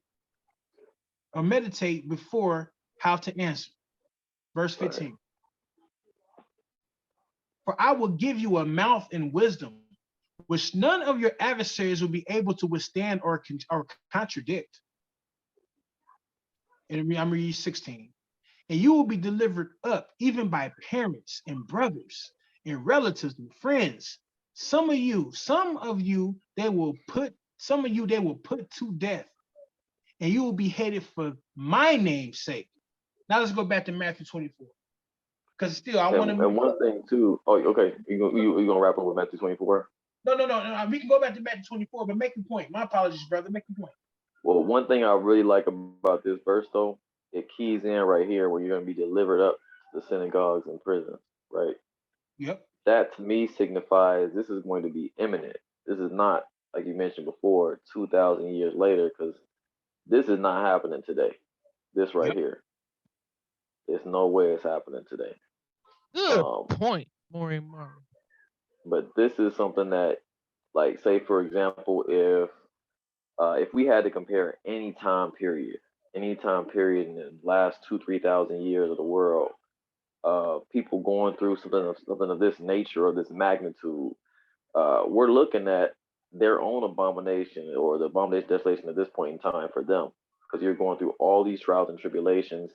or meditate before how to answer. Verse Right. 15. For I will give you a mouth and wisdom, which none of your adversaries will be able to withstand or contradict. And I'm reading 16. And you will be delivered up even by parents and brothers and relatives and friends. Some of you, some of you they will put to death, and you will be hated for my name's sake. Now let's go back to Matthew 24. Because still, I want to And one thing too. Oh, okay. You gonna wrap up with Matthew 24? no. We can go back to Matthew 24, but make the point. My apologies, brother. Make the point. Well, one thing I really like about this verse though, it keys in right here where you're gonna be delivered up to the synagogues and prisons, right? Yep. That to me signifies this is going to be imminent. This is not like you mentioned before, 2,000 years later, because this is not happening today. This right Yep. here, there's no way it's happening today. Good Um, point, Maureen Marley. but this is something that, like, say for example, if we had to compare any time period in the last 2, 3 thousand years of the world, people going through something of this nature or this magnitude, we're looking at their own abomination or the abomination of desolation at this point in time for them, because you're going through all these trials and tribulations.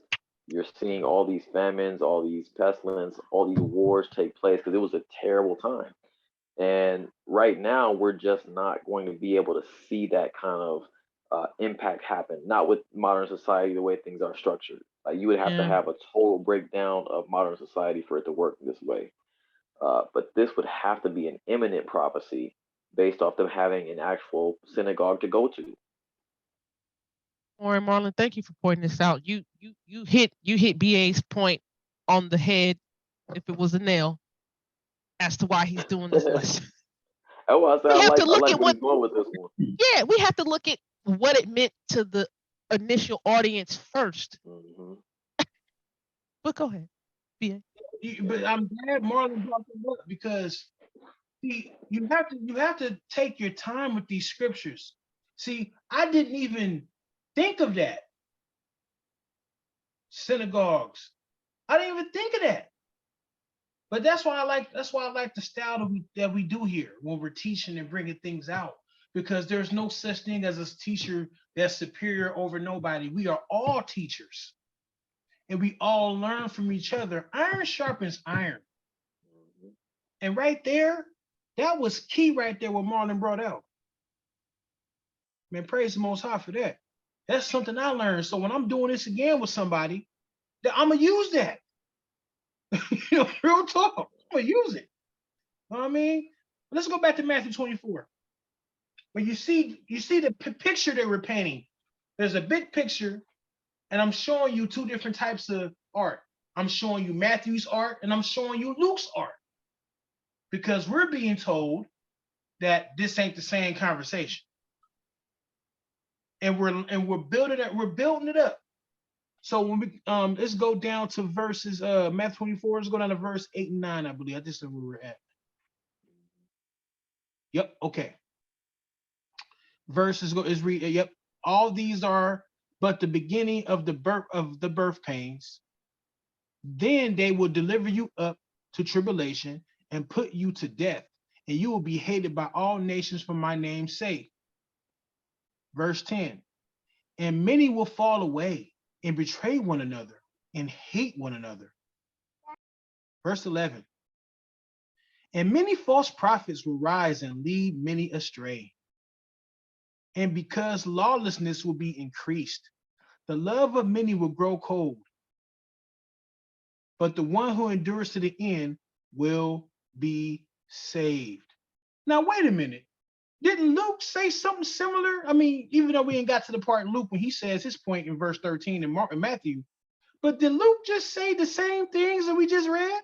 You're seeing all these famines, all these pestilence, all these wars take place because it was a terrible time. And right now, we're just not going to be able to see that kind of impact happen. Not with modern society, the way things are structured. Like you would have to Yeah. have a total breakdown of modern society for it to work this way. But this would have to be an imminent prophecy based off them having an actual synagogue to go to. Maureen Marlin, thank you for pointing this out. You hit BA's point on the head if it was a nail as to why he's doing this That's lesson. why I said We have to I look like at where what he's going with this one. yeah, we have to look at what it meant to the initial audience first. Hmm. But go ahead, BA. But I'm glad Marlon brought that up because you have to take your time with these scriptures. See, I didn't even think of that. Synagogues. I didn't even think of that. But that's why I like the style that we do here when we're teaching and bringing things out, because there's no such thing as a teacher that's superior over nobody. We are all teachers and we all learn from each other. Iron sharpens iron. And right there, that was key right there what Marlon brought out. Man, praise the Most High for that. That's something I learned. So when I'm doing this again with somebody, I'm gonna use that. Real talk. I'm gonna use it. You know what I mean? Let's go back to Matthew 24. But you see the picture they were painting. There's a big picture, and I'm showing you two different types of art. I'm showing you Matthew's art, and I'm showing you Luke's art, because we're being told that this ain't the same conversation, and we're building it up. So when we let's go down to verses Matthew 24. Let's go down to verse 8 and 9, I believe. This is where we're at. Yep. Okay. Verses go is read. Yep. All these are but the beginning of the birth pains. Then they will deliver you up to tribulation and put you to death, and you will be hated by all nations for my name's sake. Verse 10. And many will fall away and betray one another and hate one another. Verse 11. And many false prophets will rise and lead many astray. And because lawlessness will be increased, the love of many will grow cold. But the one who endures to the end will be saved. Now, wait a minute. Didn't Luke say something similar? I mean, even though we ain't got to the part in Luke when he says his point in verse 13 in Matthew, but did Luke just say the same things that we just read?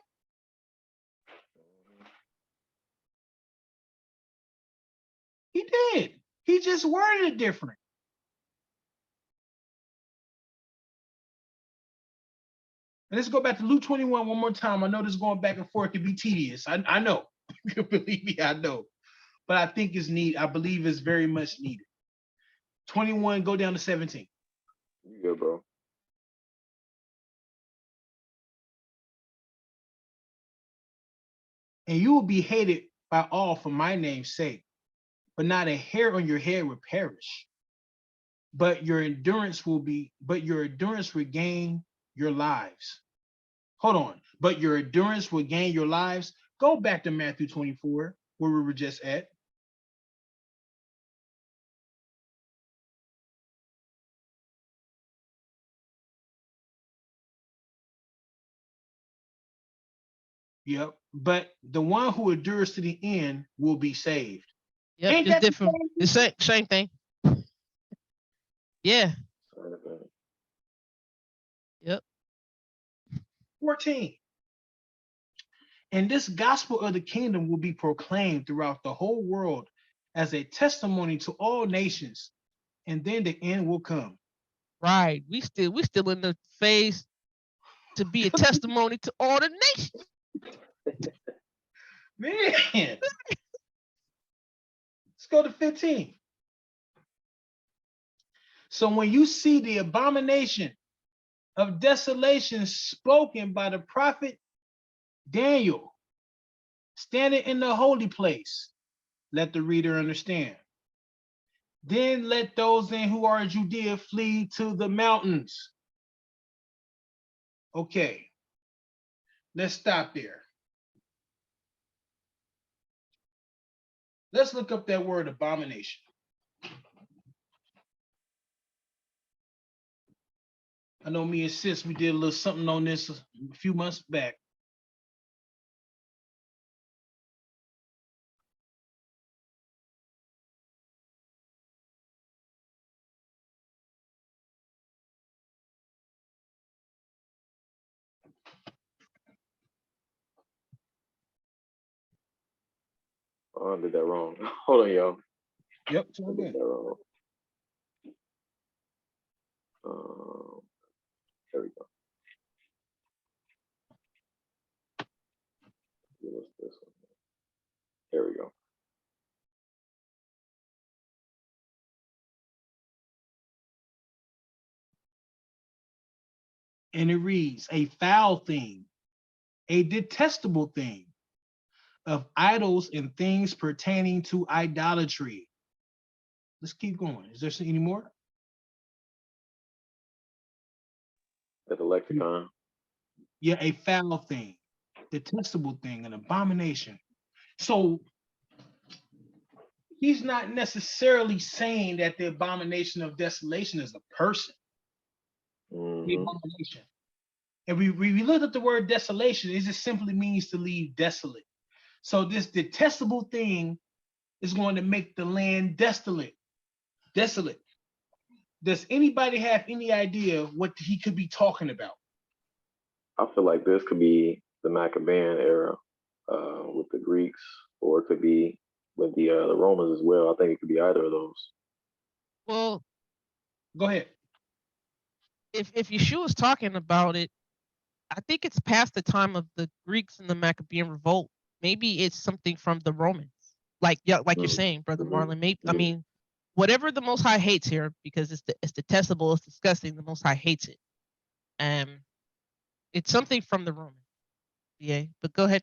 He did. He just worded it different. And let's go back to Luke 21 one more time. I know this going back and forth can be tedious. I know. Believe me, I know. But I think it's needed. I believe it's very much needed. 21, go down to 17. You good, bro? And you will be hated by all for my name's sake, but not a hair on your head will perish. But your endurance will gain your lives. Hold on. But your endurance will gain your lives. Go back to Matthew 24, where we were just at. Yep. But the one who endures to the end will be saved. Yep, Ain't just that the different. The same thing. Yeah. Yep. 14? And this gospel of the kingdom will be proclaimed throughout the whole world as a testimony to all nations, and then the end will come. Right. We still in the phase to be a testimony to all the nations. Man. Let's go to 15. So when you see the abomination of desolation spoken by the prophet Daniel standing in the holy place, let the reader understand. Then let those in who are in Judea flee to the mountains. Okay, let's stop there. Let's look up that word abomination. I know me and Sis, we did a little something on this a few months back. Oh, I did that wrong. Hold on, y'all. Yep. I did that wrong. There we go. What's this one? There we go. And it reads, a foul thing, a detestable thing, of idols and things pertaining to idolatry. Let's keep going. Is there any more? At the lexicon. Yeah, a foul thing, detestable thing, an abomination. So he's not necessarily saying that the abomination of desolation is a person. The abomination. And we looked at the word desolation, it just simply means to leave desolate. So this detestable thing is going to make the land desolate. Desolate. Does anybody have any idea what he could be talking about? I feel like this could be the Maccabean era with the Greeks, or it could be with the Romans as well. I think it could be either of those. Well, go ahead. If Yeshua's talking about it, I think it's past the time of the Greeks and the Maccabean revolt. Maybe it's something from the Romans, like you're saying, Brother Marlon. Maybe I mean, whatever the Most High hates here, because it's detestable, it's disgusting. The Most High hates it. It's something from the Romans. Yeah, but go ahead.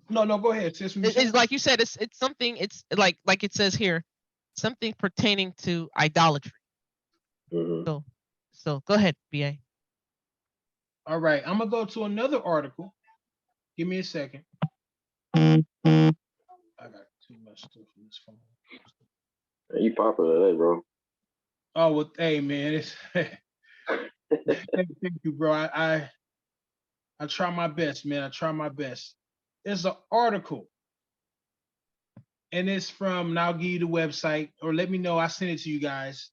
No, go ahead. It's like you said. It's something. It's like it says here, something pertaining to idolatry. So go ahead, BA. All right, I'm gonna go to another article. Give me a second. I got too much stuff in this phone. Man, you popular today, bro. Oh well, hey man, it's thank you, bro. I try my best, man. I try my best. There's an article, and it's from. And I'll give you the website, or let me know. I send it to you guys.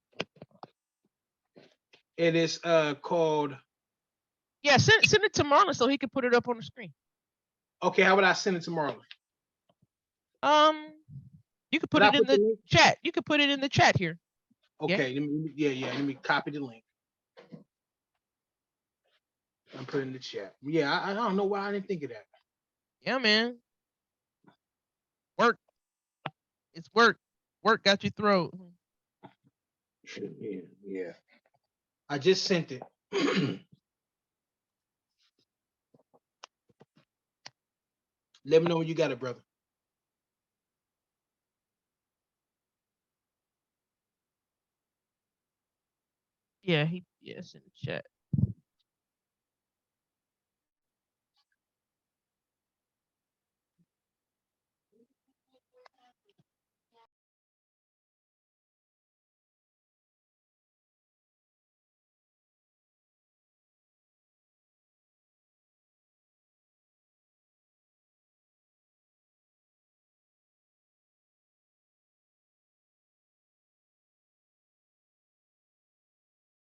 It is called. Yeah, send it to Marlon so he can put it up on the screen. Okay, how would I send it to Marlon? You could Did put I it in put the the link? chat. You could put it in the chat here. Yeah. Okay, yeah. Let me copy the link. I'm putting in the chat. Yeah, I don't know why I didn't think of that. Yeah, man. Work. It's work. Work got your throat. Yeah. I just sent it. Let me know when you got it, brother. Yeah, it's in the chat.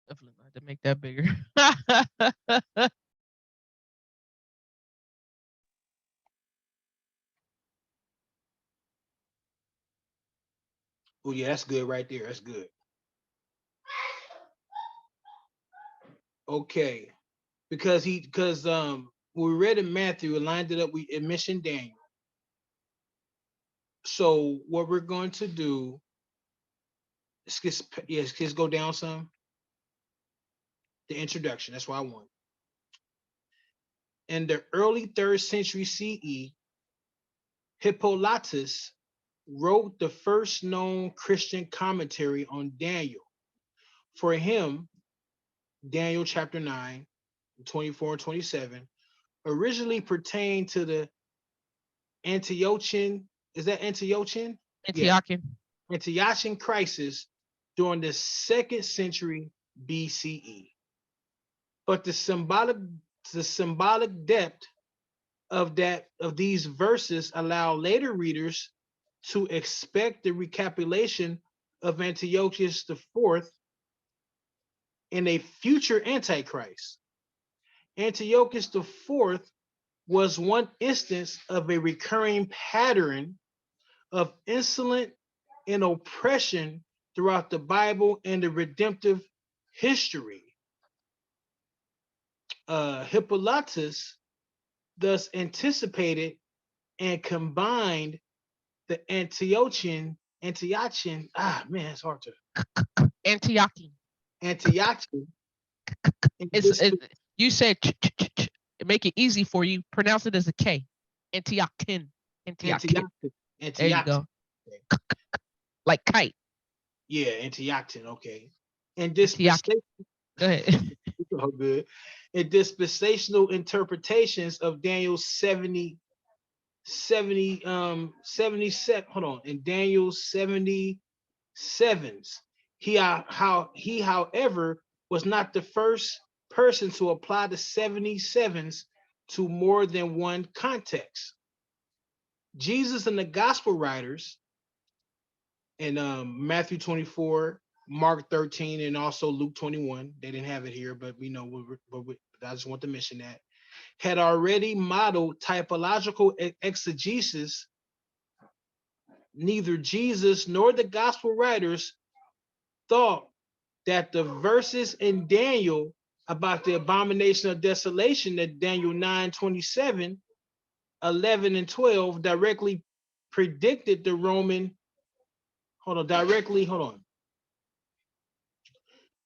Definitely gonna have to make that bigger. Oh yeah, that's good right there. That's good. Okay, because when we read in Matthew, it lined it up. It mentioned Daniel. So what we're going to do let's go down some. The introduction. That's what I want. In the early 3rd century CE, Hippolytus wrote the first known Christian commentary on Daniel. For him, Daniel chapter 9, 24 and 27, originally pertained to the Antiochian, is that Antiochian? Yeah, Antiochian. Antiochian crisis during the 2nd century BCE. But the symbolic depth of these verses allow later readers to expect the recapitulation of Antiochus IV in a future Antichrist. Antiochus IV was one instance of a recurring pattern of insolence and oppression throughout the Bible and the redemptive history. Hippolytus thus anticipated and combined the Antiochian, it's hard to, Antiochian. Antiochian, and It's this you said make it easy for you. Pronounce it as a K. Antiochian. Antiochian. Antiochian, There you Antiochian. go. Okay. Like kite. Yeah, Antiochian, okay. And this Antiochian. Go ahead. oh, good. And dispensational interpretations of Daniel's 77, hold on, in Daniel's 77s. He however was not the first person to apply the 77s to more than one context. Jesus and the gospel writers in Matthew 24, Mark 13, and also Luke 21. They didn't have it here, but we know, I just want to mention that, had already modeled typological exegesis. Neither Jesus nor the gospel writers thought that the verses in Daniel about the abomination of desolation, that Daniel 9:27, 11, and 12 directly predicted the Roman, hold on.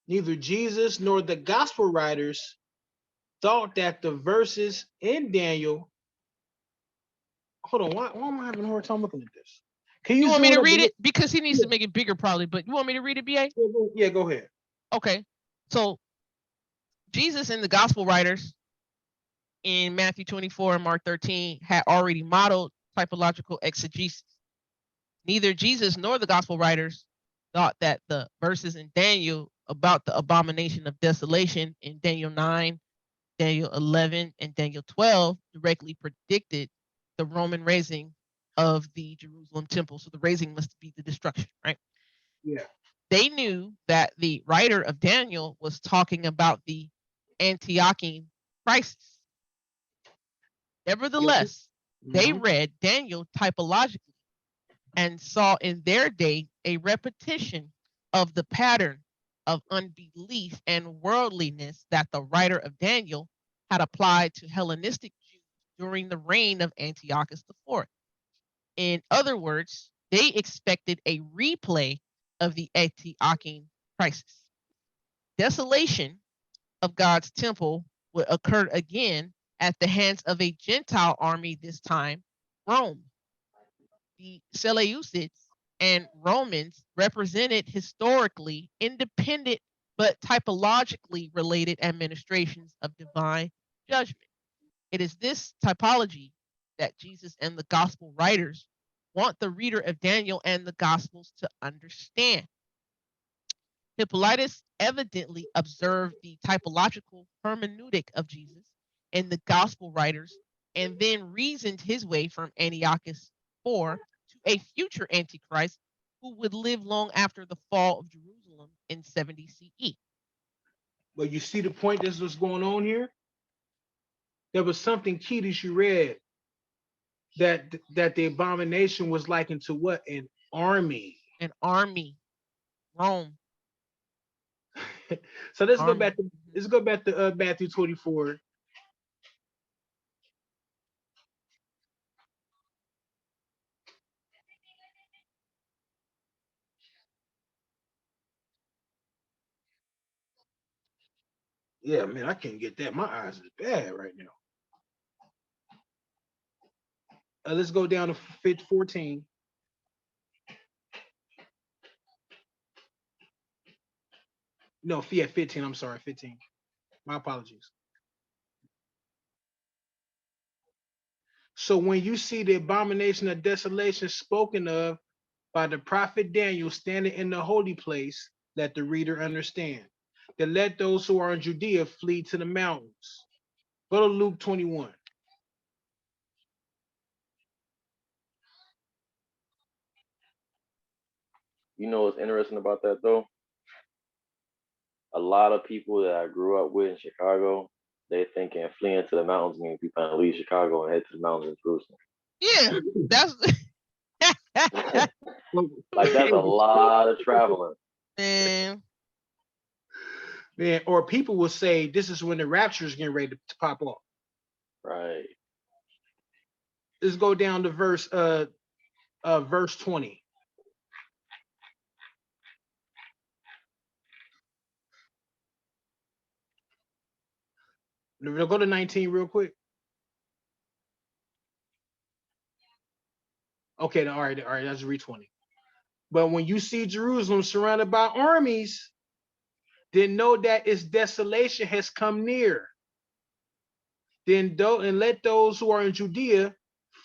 Neither Jesus nor the gospel writers thought that the verses in Daniel, hold on, why am I having a hard time looking at this? Can You you want me zoom to it up? read it? Because he needs Yeah, to make it bigger probably, but you want me to read it, BA? yeah, go ahead. Okay. So Jesus and the gospel writers in Matthew 24 and Mark 13 had already modeled typological exegesis. Neither Jesus nor the gospel writers thought that the verses in Daniel about the abomination of desolation in Daniel 9, Daniel 11, and Daniel 12 directly predicted the Roman razing of the Jerusalem temple. So the razing must be the destruction, right? Yeah. They knew that the writer of Daniel was talking about the Antiochian crisis. Nevertheless, they Mhm. read Daniel typologically and saw in their day a repetition of the pattern of unbelief and worldliness that the writer of Daniel had applied to Hellenistic Jews during the reign of Antiochus IV. In other words, they expected a replay of the Antiochian crisis. Desolation of God's temple would occur again at the hands of a Gentile army, this time Rome. The Seleucids and Romans represented historically independent but typologically related administrations of divine judgment. It is this typology that Jesus and the gospel writers want the reader of Daniel and the gospels to understand. Hippolytus evidently observed the typological hermeneutic of Jesus and the gospel writers and then reasoned his way from Antiochus IV to a future Antichrist who would live long after the fall of Jerusalem in 70 CE. But you see the point that's what's going on here? There was something key that you read that the abomination was likened to what? An army. An army, Rome, So let's go army. back to let's go back to Matthew 24. Yeah, man, I can't get that. My eyes is bad right now. Let's go down to 14. No, yeah, 15. I'm sorry, 15. My apologies. So when you see the abomination of desolation spoken of by the prophet Daniel standing in the holy place, let the reader understand. Then let those who are in Judea flee to the mountains. Go to Luke 21. You know what's interesting about that though? A lot of people that I grew up with in Chicago, they thinking fleeing to the mountains means we plan to leave Chicago and head to the mountains in Jerusalem. Yeah, that's Like that's a lot of traveling. man. Man, or people will say this is when the rapture is getting ready to pop off. Right. Let's go down to verse 20. We'll go to 19 real quick. Okay, all right, that's read 20. But when you see Jerusalem surrounded by armies, then know that its desolation has come near. Then let those who are in Judea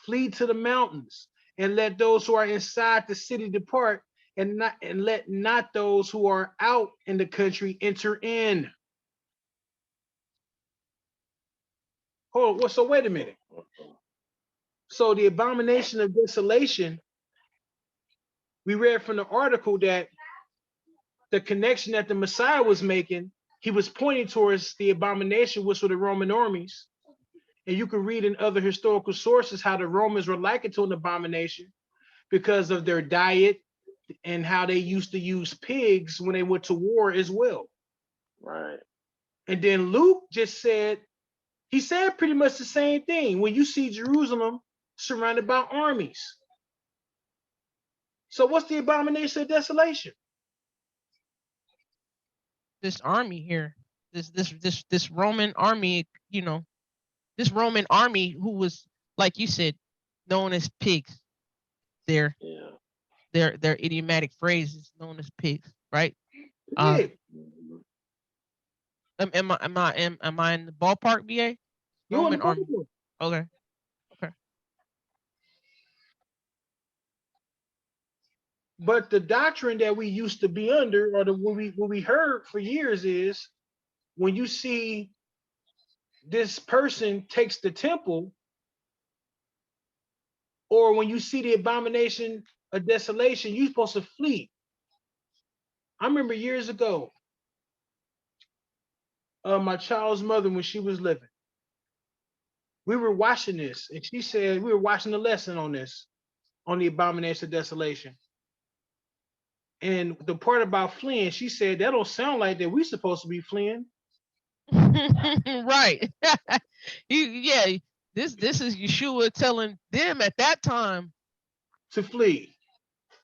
flee to the mountains, and let those who are inside the city depart, and let not those who are out in the country enter in. Oh, well, so wait a minute. So the abomination of desolation, we read from the article that the connection that the Messiah was making, he was pointing towards the abomination, which were the Roman armies. And you can read in other historical sources how the Romans were likened to an abomination because of their diet and how they used to use pigs when they went to war as well. Right. And then Luke just said, he said pretty much the same thing when you see Jerusalem surrounded by armies. So what's the abomination of desolation? This army here, this Roman army, this Roman army who was, like you said, known as pigs. Their Yeah. their idiomatic phrase is known as pigs, right? Yeah. Mhm. Am I in the ballpark, BA? You want Roman to army. Okay. Okay. But the doctrine that we used to be under, or the what we heard for years, is when you see this person takes the temple, or when you see the abomination of desolation, you're supposed to flee. I remember years ago, my child's mother, when she was living, we were watching this, and she said we were watching the lesson on this, on the abomination of desolation. And the part about fleeing, she said that don't sound like that we supposed to be fleeing. Right. Yeah. This is Yeshua telling them at that time. To flee.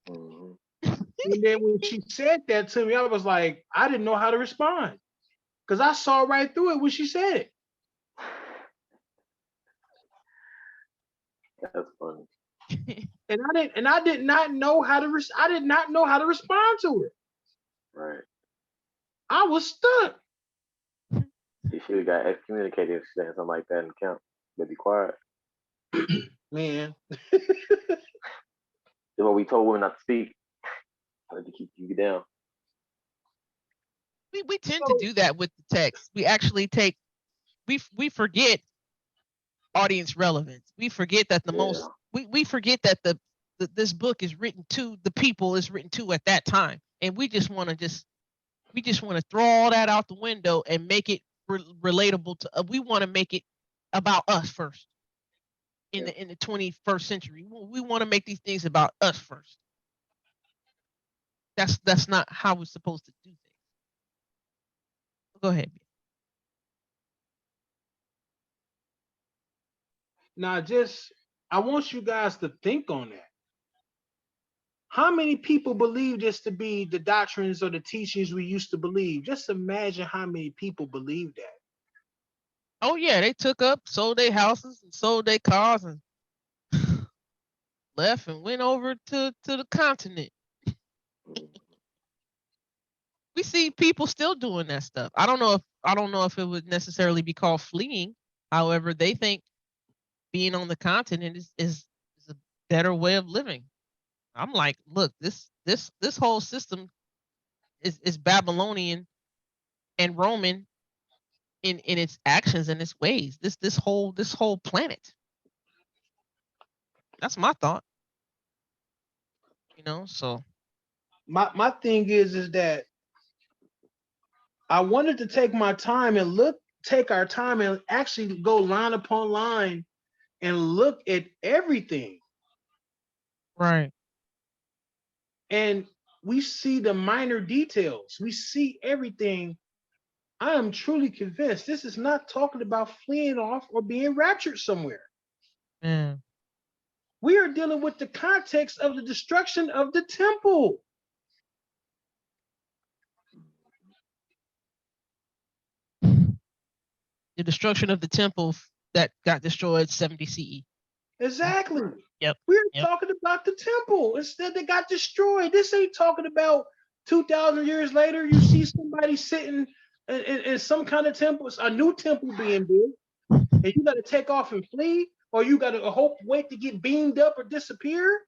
Mhm. And then when she said that to me, I was like, I didn't know how to respond because I saw right through it when she said it. That's funny. And I did not know how to I did not know how to respond to her. Right. I was stuck. She should have got excommunicated if she said something like that in the camp. But be quiet. Man. That's what we told women not to speak. I had to keep you down. We tend to So do that with the text. We actually take we forget audience relevance. We forget that Yeah. we forget that the this book is written to the people is written to at that time, and we just want to throw all that out the window and make it relatable to. We want to make it about us first Yeah. in the 21st century. We want to make these things about us first. That's not how we're supposed to do things. Go ahead. now just I want you guys to think on that. How many people believe this to be the doctrines or the teachings we used to believe? Just imagine how many people believe that. Oh yeah, they took up, sold their houses and sold their cars and left and went over to the continent. Mhm. We see people still doing that stuff. I don't know if it would necessarily be called fleeing. However, they think being on the continent is a better way of living. I'm like, look, this whole system is Babylonian and Roman in its actions and its ways. This whole planet. That's my thought. So My thing is that I wanted to take my time and take our time and actually go line upon line and look at everything. right. And we see the minor details. We see everything. I am truly convinced this is not talking about fleeing off or being raptured somewhere. Yeah. We are dealing with the context of the destruction of the temple. The destruction of the temple that got destroyed 70 CE. Exactly. Yep. We're Yep. talking about the temple. Instead, they got destroyed. This ain't talking about 2,000 years later. You see somebody sitting in some kind of temple, a new temple being built, and you got to take off and flee, or you got to wait to get beamed up or disappear.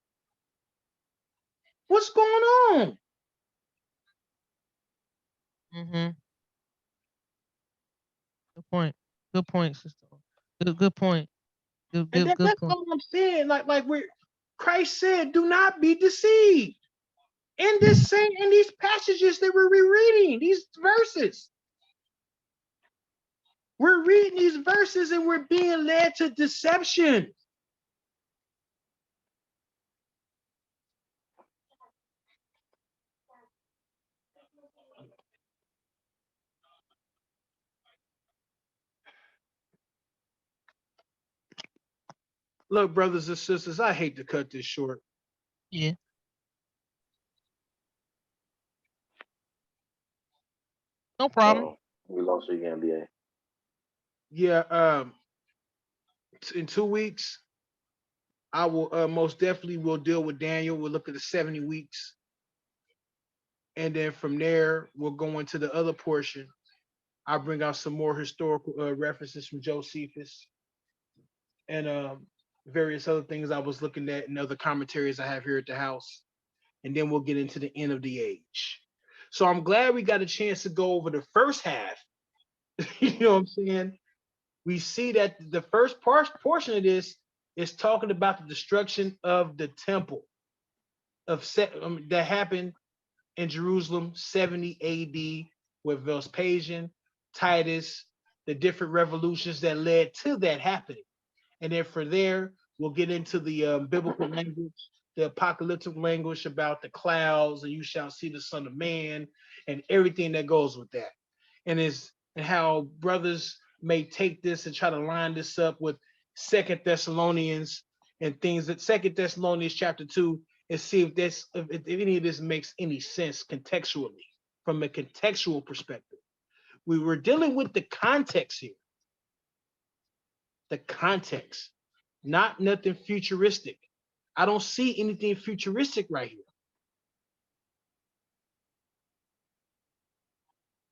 What's going on? Mm-hmm. Good point. Good point, sister. Good point. Good And good good that's point. all I'm saying. Like we're Christ said, do not be deceived. In these passages that we're rereading, these verses. We're reading these verses and we're being led to deception. Look, brothers and sisters, I hate to cut this short. Yeah. No problem. Oh, we lost you again, BA. Yeah, in 2 weeks, I will most definitely will deal with Daniel. We'll look at the 70 weeks. And then from there, we'll go into the other portion. I'll bring out some more historical references from Josephus and various other things I was looking at and other commentaries I have here at the house. and then we'll get into the end of the age. So I'm glad we got a chance to go over the first half. You know what I'm saying? We see that the first portion of this is talking about the destruction of the temple that happened in Jerusalem 70 AD with Vespasian, Titus, the different revolutions that led to that happening. And then from there, we'll get into the biblical language, the apocalyptic language about the clouds, and you shall see the Son of Man, and everything that goes with that. And how brothers may take this and try to line this up with Second Thessalonians and things that Second Thessalonians chapter 2, and see if any of this makes any sense contextually from a contextual perspective. We were dealing with the context here, the context, not nothing futuristic. I don't see anything futuristic right here.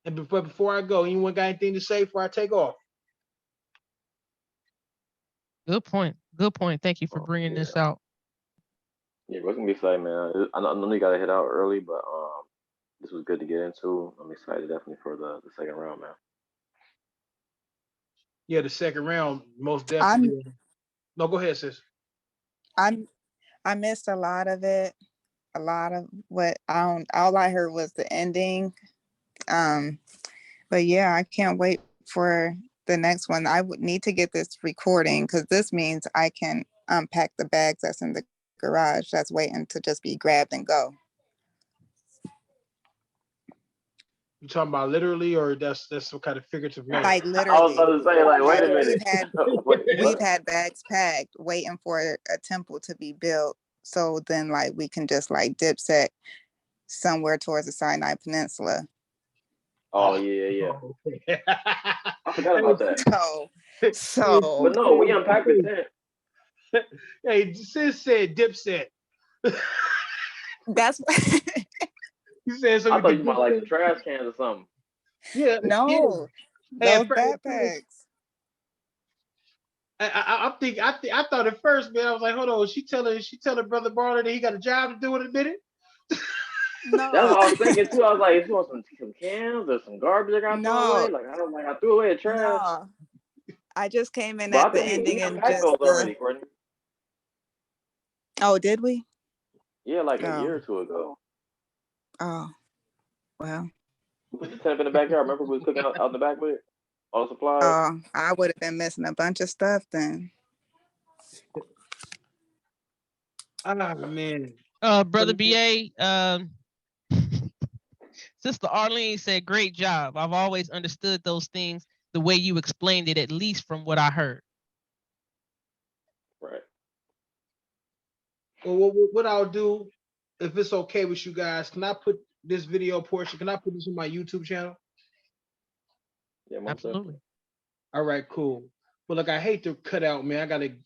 And before I go, anyone got anything to say before I take off? Good point. Good point. Thank you for bringing Yeah, this out. yeah, what's gonna be exciting, man. I know you gotta hit out early, but this was good to get into. I'm excited definitely for the second round, man. Yeah, the second round, most I'm definitely. No, go ahead, sis. I'm I missed a lot of it. A lot of what I don't all I heard was the ending. Um, but yeah, I can't wait for the next one. I would need to get this recording because this means I can unpack the bags that's in the garage that's waiting to just be grabbed and go. You talking about literally, or that's some kind of figurative way? Like I was about literally. to say, like, wait Like a minute. Wait, we've what? had bags packed waiting for a temple to be built. So then like we can just like dip set somewhere towards the Sinai Peninsula. Oh yeah, yeah. Okay. I forgot about that. So Hey, But so no, we unpacked the tent. hey, sis said dipset. that's You said so I we thought you could might like some dipset. trash cans or something. Yeah, yeah. no, Hey, those backpacks. I thought at first, man, I was like, hold on, she telling Brother Barner that he got a job to do in a minute. That's No, what I was thinking too. I was like, you want some cans or some garbage I got to throw no, away? Like I threw away the trash. no. I just came in But at I the think ending we and unpacked just those already, Courtney. oh, did we? Yeah, like a Oh, year or two ago. oh, well. We put the tent up in the backyard. Remember we was cooking out in the back with it? All the supplies. Oh, I would have been missing a bunch of stuff then. Ah man. Brother BA, Sister Arlene said, great job. I've always understood those things the way you explained it, at least from what I heard. Right. Well, what I'll do, if it's okay with you guys, can I put this video portion? Can I put this on my YouTube channel? Yeah, most definitely. Absolutely. All right, cool. Well, look, I hate to cut out, man.